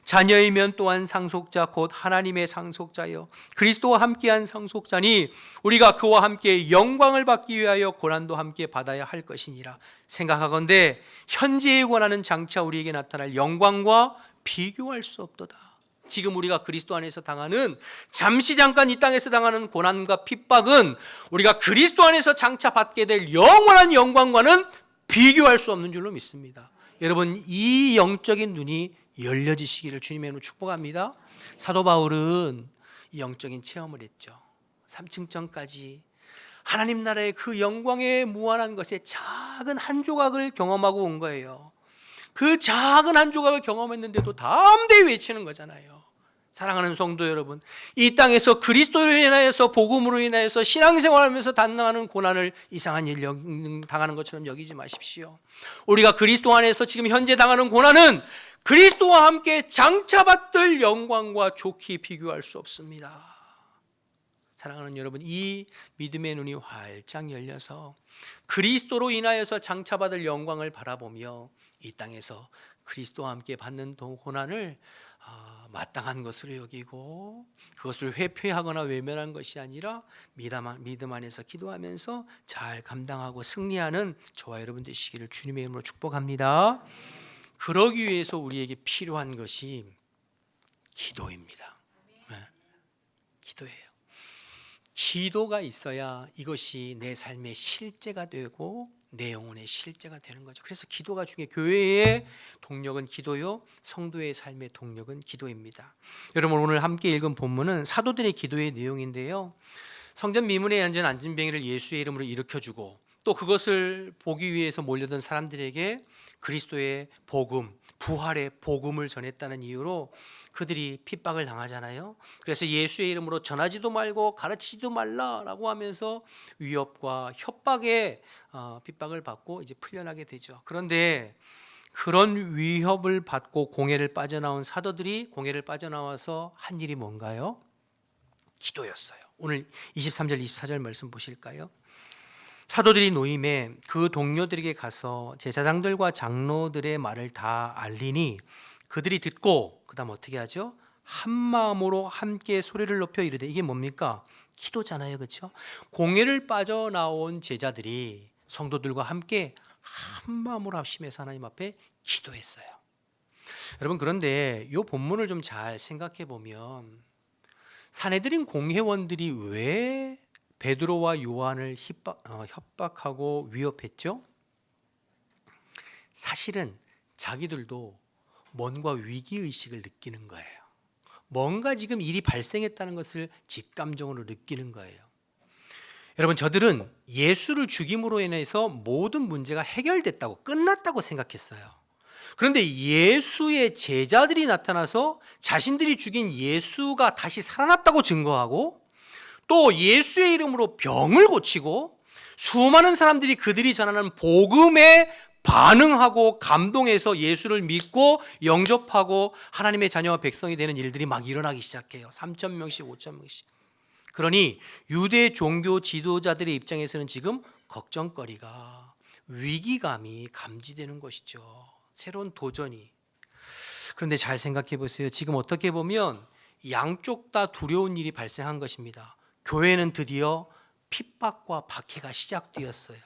자녀이면 또한 상속자 곧 하나님의 상속자여 그리스도와 함께한 상속자니 우리가 그와 함께 영광을 받기 위하여 고난도 함께 받아야 할 것이니라. 생각하건대 현재의 고난은 장차 우리에게 나타날 영광과 비교할 수 없도다. 지금 우리가 그리스도 안에서 당하는, 잠시 잠깐 이 땅에서 당하는 고난과 핍박은 우리가 그리스도 안에서 장차 받게 될 영원한 영광과는 비교할 수 없는 줄로 믿습니다. 여러분 이 영적인 눈이 열려지시기를 주님의 이름으로 축복합니다. 사도 바울은 이 영적인 체험을 했죠. 삼층전까지 하나님 나라의 그 영광의 무한한 것의 작은 한 조각을 경험하고 온 거예요. 그 작은 한 조각을 경험했는데도 담대히 외치는 거잖아요. 사랑하는 성도 여러분, 이 땅에서 그리스도로 인하여서 복음으로 인하여서 신앙생활하면서 당하는 고난을 이상한 일 당하는 것처럼 여기지 마십시오. 우리가 그리스도 안에서 지금 현재 당하는 고난은 그리스도와 함께 장차 받을 영광과 좋게 비교할 수 없습니다. 사랑하는 여러분, 이 믿음의 눈이 활짝 열려서 그리스도로 인하여서 장차 받을 영광을 바라보며 이 땅에서 그리스도와 함께 받는 고난을 마땅한 것으로 여기고 그것을 회피하거나 외면한 것이 아니라 믿음 안에서 기도하면서 잘 감당하고 승리하는 저와 여러분 되시기를 주님의 이름으로 축복합니다. 그러기 위해서 우리에게 필요한 것이 기도입니다. 네. 기도예요. 기도가 있어야 이것이 내 삶의 실제가 되고 내 영혼의 실제가 되는 거죠. 그래서 기도가 중요해요. 교회의 동력은 기도요, 성도의 삶의 동력은 기도입니다. 여러분 오늘 함께 읽은 본문은 사도들의 기도의 내용인데요, 성전 미문에 앉은 안진뱅이를 예수의 이름으로 일으켜주고 또 그것을 보기 위해서 몰려든 사람들에게 그리스도의 복음, 부활의 복음을 전했다는 이유로 그들이 핍박을 당하잖아요. 그래서 예수의 이름으로 전하지도 말고 가르치지도 말라라고 하면서 위협과 협박에 핍박을 받고 이제 풀려나게 되죠. 그런데 그런 위협을 받고 공회를 빠져나온 사도들이 공회를 빠져나와서 한 일이 뭔가요? 기도였어요. 오늘 23절 24절 말씀 보실까요? 사도들이 노임에 그 동료들에게 가서 제사장들과 장로들의 말을 다 알리니 그들이 듣고 그다음 어떻게 하죠? 한 마음으로 함께 소리를 높여 이르되, 이게 뭡니까? 기도잖아요, 그렇죠? 공회를 빠져나온 제자들이 성도들과 함께 한 마음으로 합심해서 하나님 앞에 기도했어요. 여러분 그런데 이 본문을 좀 잘 생각해 보면 산헤드린 공회원들이 왜 베드로와 요한을 협박하고 위협했죠. 사실은 자기들도 뭔가 위기의식을 느끼는 거예요. 뭔가 지금 일이 발생했다는 것을 직감적으로 느끼는 거예요. 여러분, 저들은 예수를 죽임으로 인해서 모든 문제가 해결됐다고, 끝났다고 생각했어요. 그런데 예수의 제자들이 나타나서 자신들이 죽인 예수가 다시 살아났다고 증거하고, 또 예수의 이름으로 병을 고치고, 수많은 사람들이 그들이 전하는 복음에 반응하고 감동해서 예수를 믿고 영접하고 하나님의 자녀와 백성이 되는 일들이 막 일어나기 시작해요. 3,000명씩 5,000명씩. 그러니 유대 종교 지도자들의 입장에서는 지금 걱정거리가, 위기감이 감지되는 것이죠. 새로운 도전이. 그런데 잘 생각해 보세요. 지금 어떻게 보면 양쪽 다 두려운 일이 발생한 것입니다. 교회는 드디어 핍박과 박해가 시작되었어요.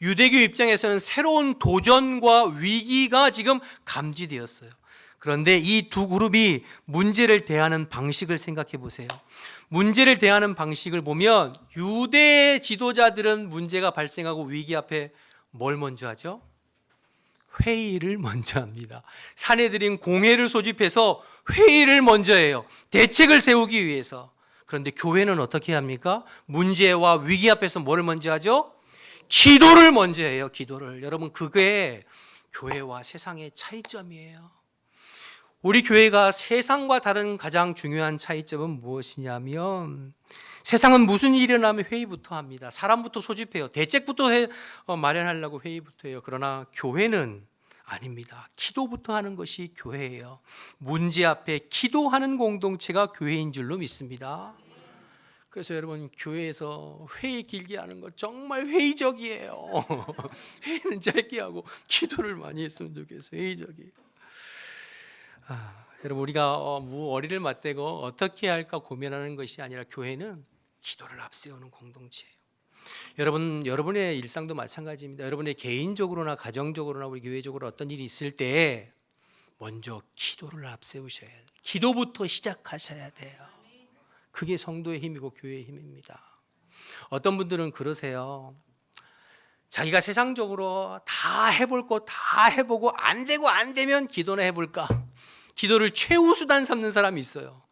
유대교 입장에서는 새로운 도전과 위기가 지금 감지되었어요. 그런데 이 두 그룹이 문제를 대하는 방식을 생각해 보세요. 문제를 대하는 방식을 보면 유대 지도자들은 문제가 발생하고 위기 앞에 뭘 먼저 하죠? 회의를 먼저 합니다. 사내들인 공회를 소집해서 회의를 먼저 해요. 대책을 세우기 위해서. 그런데 교회는 어떻게 합니까? 문제와 위기 앞에서 뭘 먼저 하죠? 기도를 먼저 해요. 기도를. 여러분, 그게 교회와 세상의 차이점이에요. 우리 교회가 세상과 다른 가장 중요한 차이점은 무엇이냐면, 세상은 무슨 일이 일어나면 회의부터 합니다. 사람부터 소집해요. 대책부터 마련하려고 회의부터 해요. 그러나 교회는 아닙니다. 기도부터 하는 것이 교회예요. 문제 앞에 기도하는 공동체가 교회인 줄로 믿습니다. 그래서 여러분, 교회에서 회의 길게 하는 거 정말 회의적이에요. 회의는 짧게 하고 기도를 많이 했으면 좋겠어요. 회의적이에요. 여러분, 우리가 어리를 맞대고 어떻게 할까 고민하는 것이 아니라 교회는 기도를 앞세우는 공동체예요. 여러분의 일상도 마찬가지입니다. 여러분의 개인적으로나 가정적으로나 우리 교회적으로 어떤 일이 있을 때 먼저 기도를 앞세우셔야 돼요. 기도부터 시작하셔야 돼요. 그게 성도의 힘이고 교회의 힘입니다. 어떤 분들은 그러세요. 자기가 세상적으로 다 해볼 거 다 해보고 안 되고 안 되면 기도나 해볼까? 기도를 최우 수단 삼는 사람이 있어요.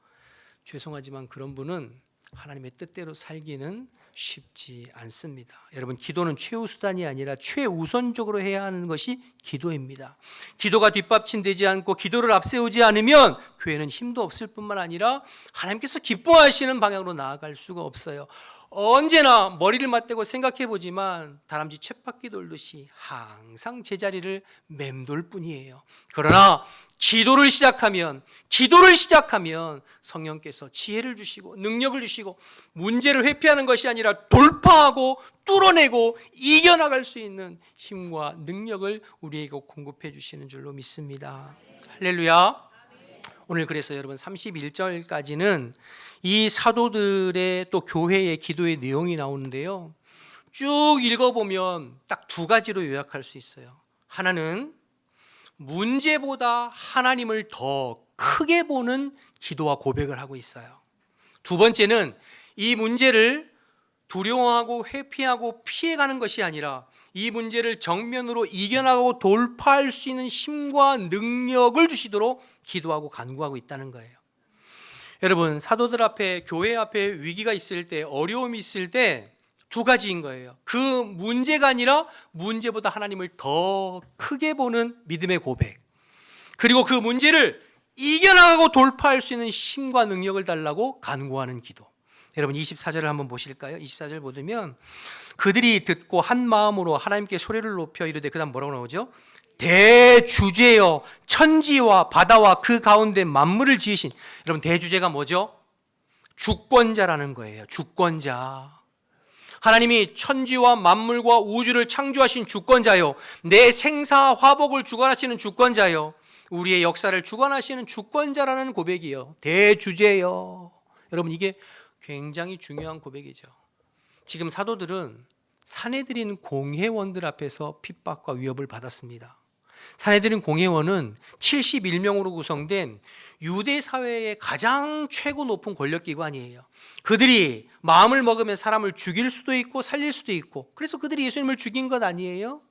죄송하지만 그런 분은 하나님의 뜻대로 살기는 쉽지 않습니다. 여러분, 기도는 최우 수단이 아니라 최우선적으로 해야 하는 것이 기도입니다. 기도가 뒷받침되지 않고 기도를 앞세우지 않으면 교회는 힘도 없을 뿐만 아니라 하나님께서 기뻐하시는 방향으로 나아갈 수가 없어요. 언제나 머리를 맞대고 생각해 보지만 다람쥐 쳇바퀴 돌듯이 항상 제자리를 맴돌 뿐이에요. 그러나 기도를 시작하면 성령께서 지혜를 주시고 능력을 주시고 문제를 회피하는 것이 아니라 돌파하고 뚫어내고 이겨나갈 수 있는 힘과 능력을 우리에게 공급해 주시는 줄로 믿습니다. 할렐루야. 오늘 그래서 여러분 31절까지는 이 사도들의 또 교회의 기도의 내용이 나오는데요. 쭉 읽어보면 딱 두 가지로 요약할 수 있어요. 하나는 문제보다 하나님을 더 크게 보는 기도와 고백을 하고 있어요. 두 번째는 이 문제를 두려워하고 회피하고 피해가는 것이 아니라 이 문제를 정면으로 이겨나가고 돌파할 수 있는 힘과 능력을 주시도록 기도하고 간구하고 있다는 거예요. 여러분, 사도들 앞에, 교회 앞에 위기가 있을 때, 어려움이 있을 때 두 가지인 거예요. 그 문제가 아니라 문제보다 하나님을 더 크게 보는 믿음의 고백, 그리고 그 문제를 이겨나가고 돌파할 수 있는 힘과 능력을 달라고 간구하는 기도. 여러분, 24절을 한번 보실까요? 24절 보면 그들이 듣고 한 마음으로 하나님께 소리를 높여 이르되, 그 다음 뭐라고 나오죠? 대주제여 천지와 바다와 그 가운데 만물을 지으신. 여러분, 대주제가 뭐죠? 주권자라는 거예요. 주권자. 하나님이 천지와 만물과 우주를 창조하신 주권자요, 내 생사 화복을 주관하시는 주권자요, 우리의 역사를 주관하시는 주권자라는 고백이요, 대주제요. 여러분, 이게 굉장히 중요한 고백이죠. 지금 사도들은 사내들인 공회원들 앞에서 핍박과 위협을 받았습니다. 사내들인 공회원은 71명으로 구성된 유대 사회의 가장 최고 높은 권력기관이에요. 그들이 마음을 먹으면 사람을 죽일 수도 있고 살릴 수도 있고, 그래서 그들이 예수님을 죽인 것 아니에요?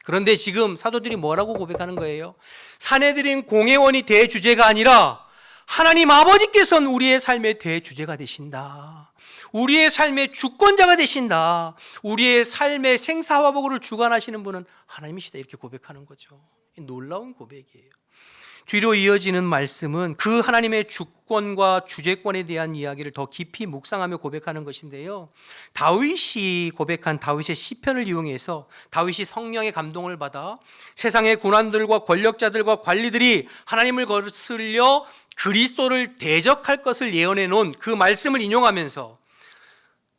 그런데 지금 사도들이 뭐라고 고백하는 거예요? 사내들인 공회원이 대주제가 아니라 하나님 아버지께서는 우리의 삶의 대주제가 되신다. 우리의 삶의 주권자가 되신다. 우리의 삶의 생사화복을 주관하시는 분은 하나님이시다. 이렇게 고백하는 거죠. 놀라운 고백이에요. 뒤로 이어지는 말씀은 그 하나님의 주권과 주재권에 대한 이야기를 더 깊이 묵상하며 고백하는 것인데요. 다윗이 고백한 다윗의 시편을 이용해서 다윗이 성령의 감동을 받아 세상의 군왕들과 권력자들과 관리들이 하나님을 거슬려 그리스도를 대적할 것을 예언해 놓은 그 말씀을 인용하면서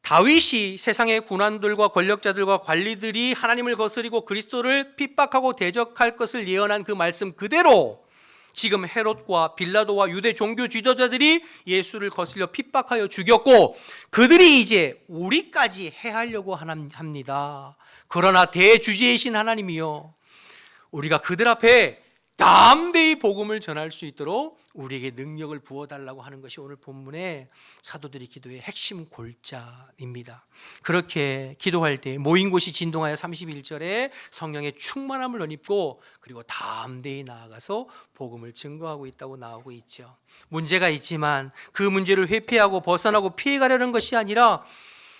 다윗이 세상의 군왕들과 권력자들과 관리들이 하나님을 거스리고 그리스도를 핍박하고 대적할 것을 예언한 그 말씀 그대로 지금 헤롯과 빌라도와 유대 종교 지도자들이 예수를 거슬려 핍박하여 죽였고 그들이 이제 우리까지 해하려고 합니다. 그러나 대주제이신 하나님이요, 우리가 그들 앞에 담대히 복음을 전할 수 있도록 우리에게 능력을 부어달라고 하는 것이 오늘 본문의 사도들의 기도의 핵심 골자입니다. 그렇게 기도할 때 모인 곳이 진동하여 31절에 성령의 충만함을 얻고 그리고 담대히 나아가서 복음을 증거하고 있다고 나오고 있죠. 문제가 있지만 그 문제를 회피하고 벗어나고 피해가려는 것이 아니라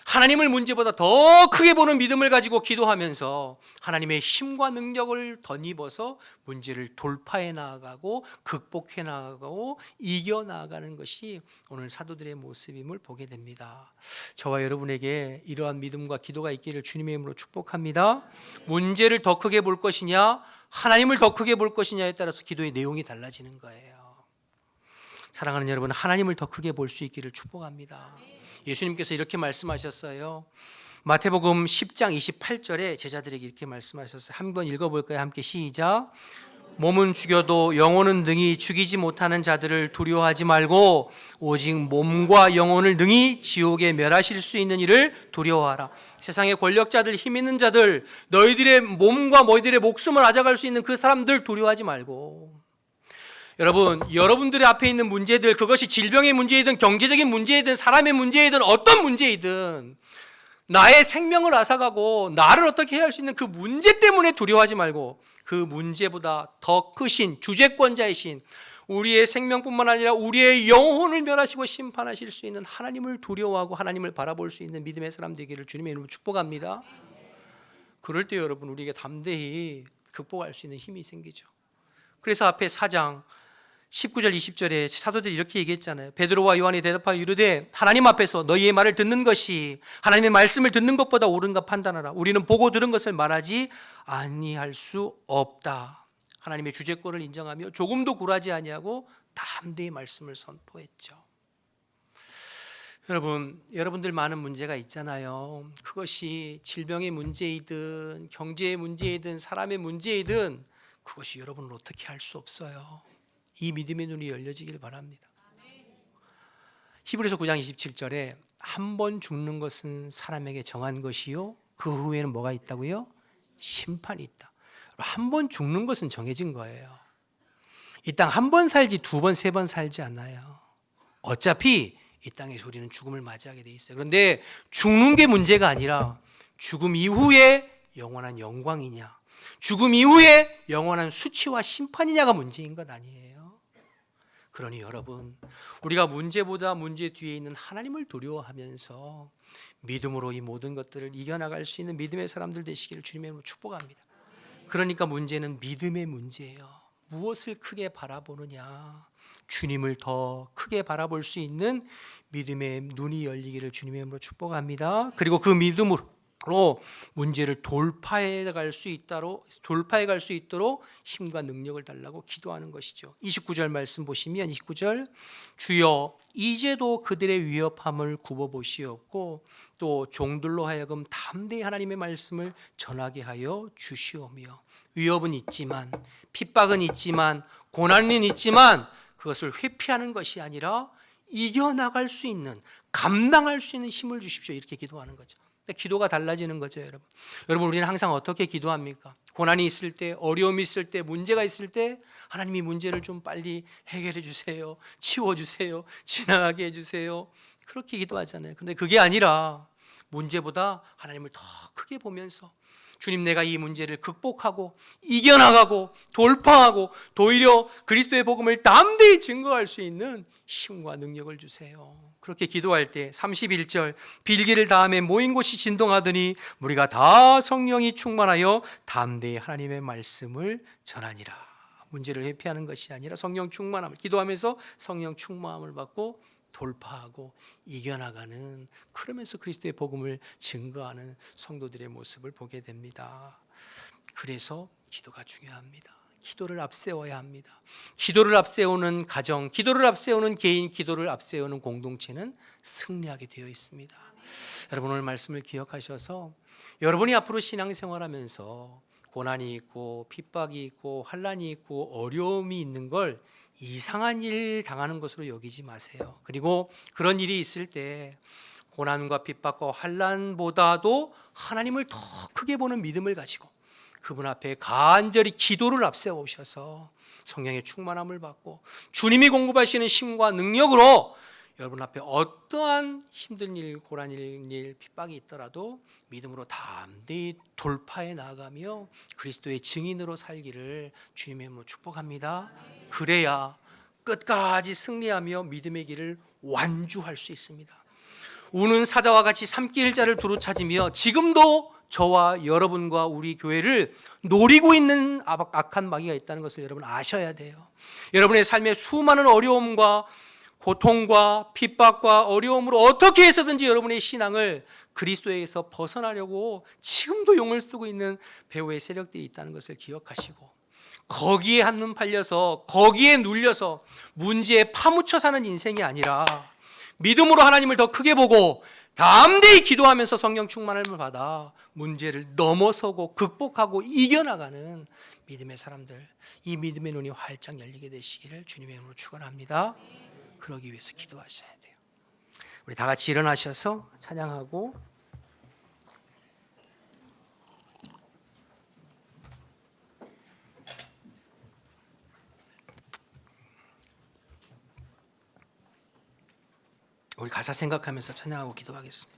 하나님을 문제보다 더 크게 보는 믿음을 가지고 기도하면서 하나님의 힘과 능력을 덧입어서 문제를 돌파해 나아가고 극복해 나아가고 이겨 나아가는 것이 오늘 사도들의 모습임을 보게 됩니다. 저와 여러분에게 이러한 믿음과 기도가 있기를 주님의 이름으로 축복합니다. 문제를 더 크게 볼 것이냐 하나님을 더 크게 볼 것이냐에 따라서 기도의 내용이 달라지는 거예요. 사랑하는 여러분, 하나님을 더 크게 볼 수 있기를 축복합니다. 예수님께서 이렇게 말씀하셨어요. 마태복음 10장 28절에 제자들에게 이렇게 말씀하셨어요. 한번 읽어볼까요? 함께 시작. 몸은 죽여도 영혼은 능히 죽이지 못하는 자들을 두려워하지 말고 오직 몸과 영혼을 능히 지옥에 멸하실 수 있는 이를 두려워하라. 세상의 권력자들, 힘 있는 자들, 너희들의 몸과 너희들의 목숨을 앗아갈 수 있는 그 사람들 두려워하지 말고, 여러분, 여러분들의 앞에 있는 문제들, 그것이 질병의 문제이든 경제적인 문제이든 사람의 문제이든 어떤 문제이든 나의 생명을 앗아가고 나를 어떻게 해야 할 수 있는 그 문제 때문에 두려워하지 말고 그 문제보다 더 크신 주재권자이신 우리의 생명뿐만 아니라 우리의 영혼을 멸하시고 심판하실 수 있는 하나님을 두려워하고 하나님을 바라볼 수 있는 믿음의 사람 되기를 주님의 이름으로 축복합니다. 그럴 때 여러분, 우리에게 담대히 극복할 수 있는 힘이 생기죠. 그래서 앞에 4장 19절 20절에 사도들이 이렇게 얘기했잖아요. 베드로와 요한이 대답하여 이르되 하나님 앞에서 너희의 말을 듣는 것이 하나님의 말씀을 듣는 것보다 옳은가 판단하라. 우리는 보고 들은 것을 말하지 아니할 수 없다. 하나님의 주재권을 인정하며 조금도 굴하지 아니하고 담대히 말씀을 선포했죠. 여러분, 여러분들 많은 문제가 있잖아요. 그것이 질병의 문제이든 경제의 문제이든 사람의 문제이든 그것이 여러분을 어떻게 할 수 없어요. 이 믿음의 눈이 열려지길 바랍니다. 히브리서 9장 27절에 한 번 죽는 것은 사람에게 정한 것이요 그 후에는 뭐가 있다고요? 심판이 있다. 한 번 죽는 것은 정해진 거예요. 이 땅 한 번 살지 두 번, 세 번 살지 않아요. 어차피 이 땅에서 우리는 죽음을 맞이하게 돼 있어요. 그런데 죽는 게 문제가 아니라 죽음 이후에 영원한 영광이냐, 죽음 이후에 영원한 수치와 심판이냐가 문제인 것 아니에요. 그러니 여러분, 우리가 문제보다 문제 뒤에 있는 하나님을 두려워하면서 믿음으로 이 모든 것들을 이겨나갈 수 있는 믿음의 사람들 되시기를 주님의 이름으로 축복합니다. 그러니까 문제는 믿음의 문제예요. 무엇을 크게 바라보느냐, 주님을 더 크게 바라볼 수 있는 믿음의 눈이 열리기를 주님의 이름으로 축복합니다. 그리고 그 믿음으로 문제를 돌파해 갈 수 있도록 힘과 능력을 달라고 기도하는 것이죠. 29절 말씀 보시면 29절 주여 이제도 그들의 위협함을 굽어보시옵고 또 종들로 하여금 담대히 하나님의 말씀을 전하게 하여 주시오며, 위협은 있지만 핍박은 있지만 고난은 있지만 그것을 회피하는 것이 아니라 이겨나갈 수 있는, 감당할 수 있는 힘을 주십시오. 이렇게 기도하는 거죠. 기도가 달라지는 거죠, 여러분. 여러분, 우리는 항상 어떻게 기도합니까? 고난이 있을 때, 어려움이 있을 때, 문제가 있을 때 하나님이 문제를 좀 빨리 해결해 주세요. 치워 주세요. 지나가게 해 주세요. 그렇게 기도하잖아요. 근데 그게 아니라 문제보다 하나님을 더 크게 보면서 주님, 내가 이 문제를 극복하고 이겨나가고 돌파하고 오히려 그리스도의 복음을 담대히 증거할 수 있는 힘과 능력을 주세요. 그렇게 기도할 때 31절, 빌기를 다음에 모인 곳이 진동하더니 우리가 다 성령이 충만하여 담대히 하나님의 말씀을 전하니라. 문제를 회피하는 것이 아니라 성령 충만함을, 기도하면서 성령 충만함을 받고 돌파하고 이겨나가는, 그러면서 그리스도의 복음을 증거하는 성도들의 모습을 보게 됩니다. 그래서 기도가 중요합니다. 기도를 앞세워야 합니다. 기도를 앞세우는 가정, 기도를 앞세우는 개인, 기도를 앞세우는 공동체는 승리하게 되어 있습니다. 여러분, 오늘 말씀을 기억하셔서 여러분이 앞으로 신앙생활하면서 고난이 있고 핍박이 있고 환난이 있고 어려움이 있는 걸 이상한 일 당하는 것으로 여기지 마세요. 그리고 그런 일이 있을 때 고난과 핍박과 환난보다도 하나님을 더 크게 보는 믿음을 가지고 그분 앞에 간절히 기도를 앞세워 오셔서 성령의 충만함을 받고 주님이 공급하시는 힘과 능력으로 여러분 앞에 어떠한 힘든 일, 고난 일, 핍박이 있더라도 믿음으로 담대히 돌파해 나가며 그리스도의 증인으로 살기를 주님의 이름으로 축복합니다. 그래야 끝까지 승리하며 믿음의 길을 완주할 수 있습니다. 우는 사자와 같이 삼킬 자를 두루 찾으며 지금도 저와 여러분과 우리 교회를 노리고 있는 악한 마귀가 있다는 것을 여러분 아셔야 돼요. 여러분의 삶에 수많은 어려움과 고통과 핍박과 어려움으로 어떻게 해서든지 여러분의 신앙을 그리스도에게서 벗어나려고 지금도 용을 쓰고 있는 배후의 세력들이 있다는 것을 기억하시고 거기에 한눈 팔려서 거기에 눌려서 문제에 파묻혀 사는 인생이 아니라 믿음으로 하나님을 더 크게 보고 담대히 기도하면서 성령 충만을 받아 문제를 넘어서고 극복하고 이겨나가는 믿음의 사람들, 이 믿음의 눈이 활짝 열리게 되시기를 주님의 이름으로 축원합니다. 그러기 위해서 기도하셔야 돼요. 우리 다 같이 일어나셔서 찬양하고 우리 가사 생각하면서 찬양하고 기도하겠습니다.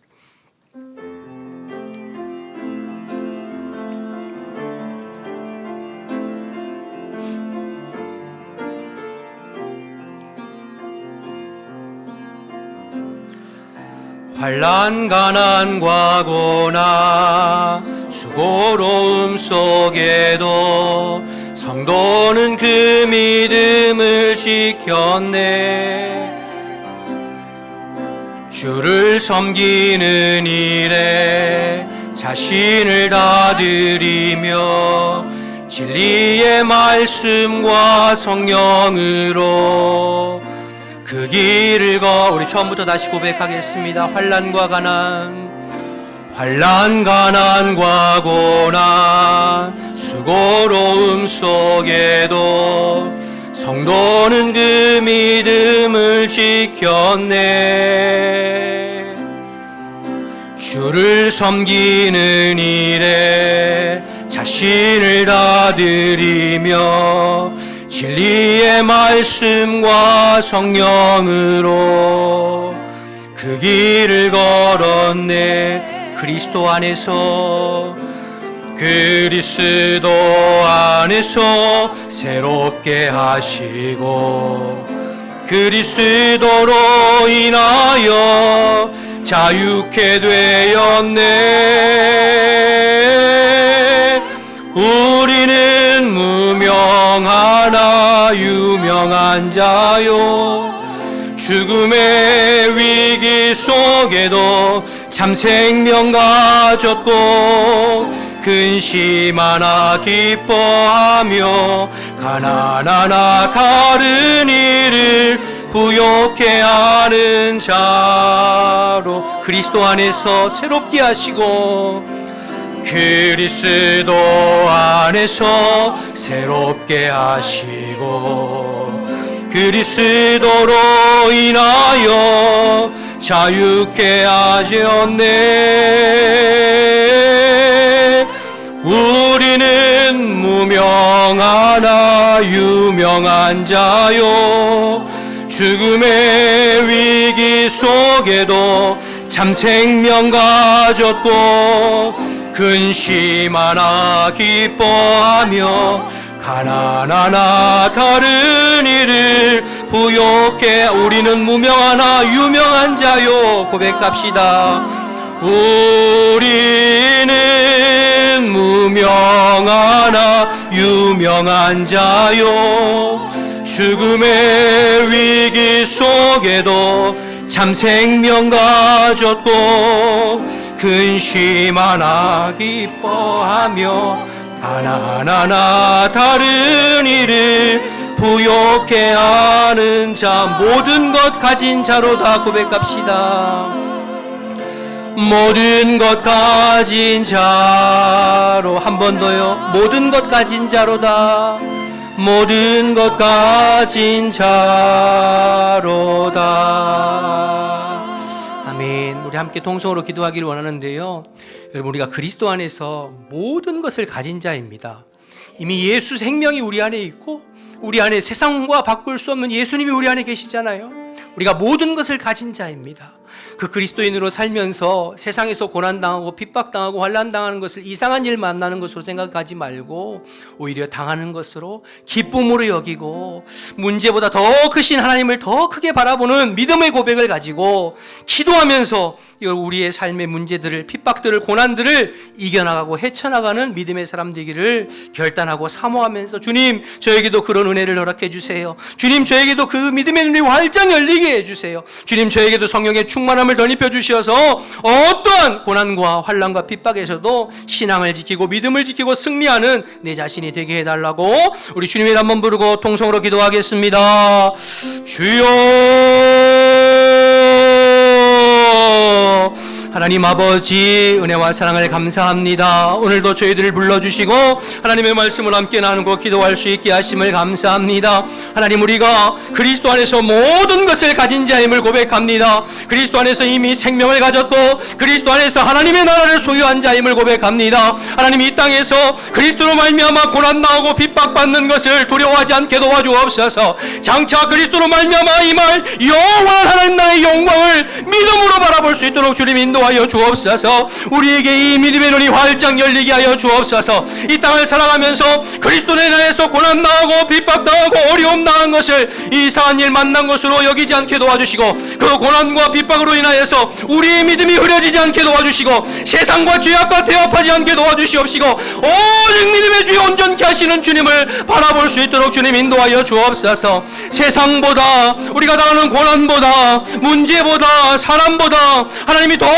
환난 가난과 고난 수고로움 속에도 성도는 그 믿음을 지켰네. 주를 섬기는 일에 자신을 다드리며 진리의 말씀과 성령으로 그 길을 우리 처음부터 다시 고백하겠습니다. 환난과 가난과 고난 수고로움 속에도 성도는 그 믿음을 지켰네. 주를 섬기는 일에 자신을 다드리며 진리의 말씀과 성령으로 그 길을 걸었네. 그리스도 안에서 새롭게 하시고 그리스도로 인하여 자유케 되었네. 우리는 무명하나 유명한 자요 죽음의 위기 속에도 참 생명 가졌고 근심 하나 기뻐하며 가난 하나 다른 이를 부욕해 하는 자로 그리스도 안에서 새롭게 하시고 그리스도 안에서 새롭게 하시고 그리스도로 인하여 자유케 하시었네. 우리는 무명하나 유명한 자요, 죽음의 위기 속에도 참 생명 가졌고 근심 하나 기뻐하며 가난 하나 다른 이를 부욕해. 우리는 무명하나 유명한 자요, 고백합시다. 우리는 무명하나 유명한 자요, 죽음의 위기 속에도 참 생명 가졌고 근심 하나 기뻐하며 가난 하나 다른 이를 부욕해 하는 자, 모든 것 가진 자로다. 고백합시다. 모든 것 가진 자로. 한 번 더요. 모든 것 가진 자로다. 모든 것 가진 자로다. 아멘. 우리 함께 동성으로 기도하기를 원하는데요, 여러분, 우리가 그리스도 안에서 모든 것을 가진 자입니다. 이미 예수 생명이 우리 안에 있고 우리 안에 세상과 바꿀 수 없는 예수님이 우리 안에 계시잖아요. 우리가 모든 것을 가진 자입니다. 그 그리스도인으로 살면서 세상에서 고난당하고 핍박당하고 환난당하는 것을 이상한 일 만나는 것으로 생각하지 말고 오히려 당하는 것으로 기쁨으로 여기고 문제보다 더 크신 하나님을 더 크게 바라보는 믿음의 고백을 가지고 기도하면서 우리의 삶의 문제들을, 핍박들을, 고난들을 이겨나가고 헤쳐나가는 믿음의 사람 되기를 결단하고 사모하면서, 주님 저에게도 그런 은혜를 허락해 주세요. 주님 저에게도 그 믿음의 눈이 활짝 열리게 해주세요. 주님 저에게도 성령의 충만함을 덧입혀 주셔서 어떠한 고난과 환난과 핍박에서도 신앙을 지키고 믿음을 지키고 승리하는 내 자신이 되게 해달라고 우리 주님의 이름 한번 부르고 통성으로 기도하겠습니다. 주여, 하나님 아버지, 은혜와 사랑을 감사합니다. 오늘도 저희들을 불러주시고 하나님의 말씀을 함께 나누고 기도할 수 있게 하심을 감사합니다. 하나님, 우리가 그리스도 안에서 모든 것을 가진 자임을 고백합니다. 그리스도 안에서 이미 생명을 가졌고 그리스도 안에서 하나님의 나라를 소유한 자임을 고백합니다. 하나님, 이 땅에서 그리스도로 말미암아 고난당하고 핍박받는 것을 두려워하지 않게 도와주옵소서. 장차 그리스도로 말미암아 임할 영원한 하나님 나라의 영광을 믿음으로 바라볼 수 있도록 주님 인도하여 주옵소서. 우리에게 이 믿음의 눈이 활짝 열리게 하여 주옵소서. 이 땅을 살아가면서 그리스도로 인하여서 고난당하고 핍박당하고 어려움당한 것을 이상한 일 만난 것으로 여기지 않게 도와주시고, 그 고난과 핍박으로 인하여서 우리의 믿음이 흐려지지 않게 도와주시고 세상과 죄악과 대합하지 않게 도와주시옵시고 오직 믿음의 주여 온전케 하시는 주님을 바라볼 수 있도록 주님 인도하여 주옵소서. 세상보다, 우리가 당하는 고난보다, 문제보다, 사람보다 하나님이 더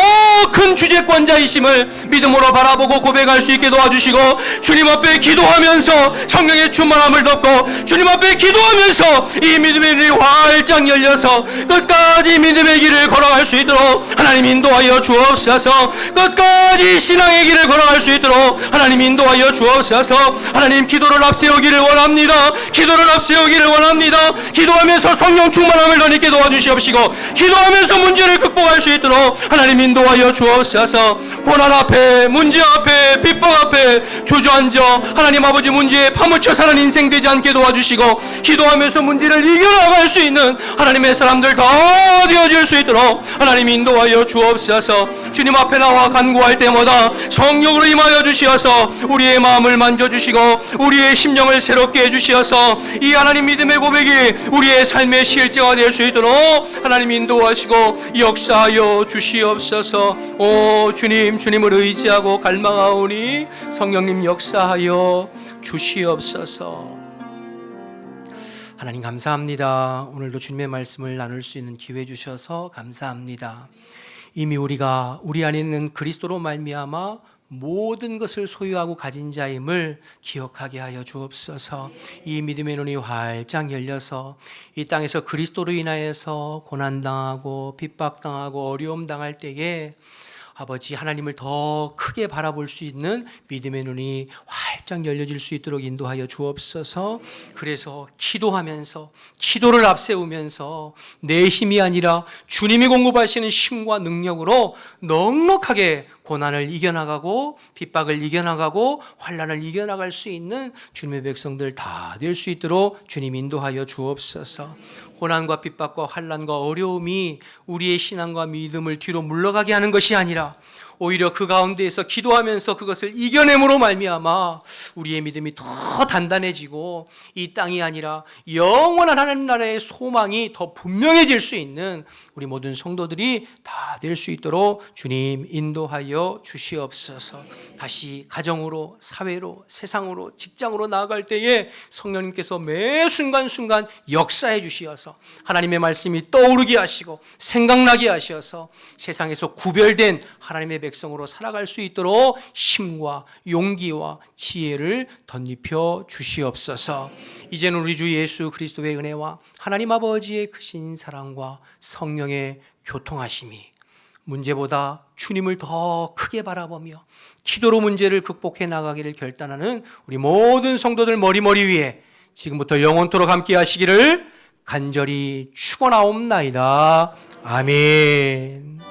큰 주재권자이심을 믿음으로 바라보고 고백할 수 있게 도와주시고, 주님 앞에 기도하면서 성령의 충만함을 덮고 주님 앞에 기도하면서 이 믿음의 눈이 활짝 열려서 끝까지 믿음의 길을 걸어갈 수 있도록 하나님 인도하여 주옵소서. 끝까지 신앙의 길을 걸어갈 수 있도록 하나님 인도하여 주옵소서. 하나님, 기도를 앞세우기를 원합니다. 기도를 앞세우기를 원합니다. 기도하면서 성령 충만함을 더 있게 도와주시옵시고 기도하면서 문제를 극복할 수 있도록 하나님 인도하여 주옵소서. 고난 앞에, 문제 앞에, 핍박 앞에 주저앉아 하나님 아버지 문제에 파묻혀 사는 인생 되지 않게 도와주시고 기도하면서 문제를 이겨나갈 수 있는 하나님의 사람들 다 되어질 수 있도록 하나님 인도하여 주옵소서. 주님 앞에 나와 간구할 때마다 성령으로 임하여 주시어서 우리의 마음을 만져주시고 우리의 심령을 새롭게 해주시어서 이 하나님 믿음의 고백이 우리의 삶의 실제가 될 수 있도록 하나님 인도하시고 역사하여 주시옵소서. 오 주님, 주님을 의지하고 갈망하오니 성령님 역사하여 주시옵소서. 하나님 감사합니다. 오늘도 주님의 말씀을 나눌 수 있는 기회 주셔서 감사합니다. 이미 우리가 우리 안에 있는 그리스도로 말미암아 모든 것을 소유하고 가진 자임을 기억하게 하여 주옵소서. 이 믿음의 눈이 활짝 열려서 이 땅에서 그리스도로 인하여서 고난당하고 핍박당하고 어려움 당할 때에 아버지 하나님을 더 크게 바라볼 수 있는 믿음의 눈이 활짝 열려질 수 있도록 인도하여 주옵소서. 그래서 기도하면서 기도를 앞세우면서 내 힘이 아니라 주님이 공급하시는 힘과 능력으로 넉넉하게 고난을 이겨나가고 핍박을 이겨나가고 환난을 이겨나갈 수 있는 주님의 백성들 다 될 수 있도록 주님 인도하여 주옵소서. 고난과 핍박과 환난과 어려움이 우리의 신앙과 믿음을 뒤로 물러가게 하는 것이 아니라 오히려 그 가운데에서 기도하면서 그것을 이겨냄으로 말미암아 우리의 믿음이 더 단단해지고 이 땅이 아니라 영원한 하나님 나라의 소망이 더 분명해질 수 있는 우리 모든 성도들이 다 될 수 있도록 주님 인도하여 주시옵소서. 다시 가정으로, 사회로, 세상으로, 직장으로 나아갈 때에 성령님께서 매 순간순간 역사해 주시어서 하나님의 말씀이 떠오르게 하시고 생각나게 하셔서 세상에서 구별된 하나님의 백성으로 살아갈 수 있도록 힘과 용기와 지혜를 덧입혀 주시옵소서. 이제는 우리 주 예수 그리스도의 은혜와 하나님 아버지의 크신 사랑과 성령의 교통하심이 문제보다 주님을 더 크게 바라보며 기도로 문제를 극복해 나가기를 결단하는 우리 모든 성도들 머리 위에 지금부터 영원토록 함께 하시기를 간절히 축원하옵나이다. 아멘.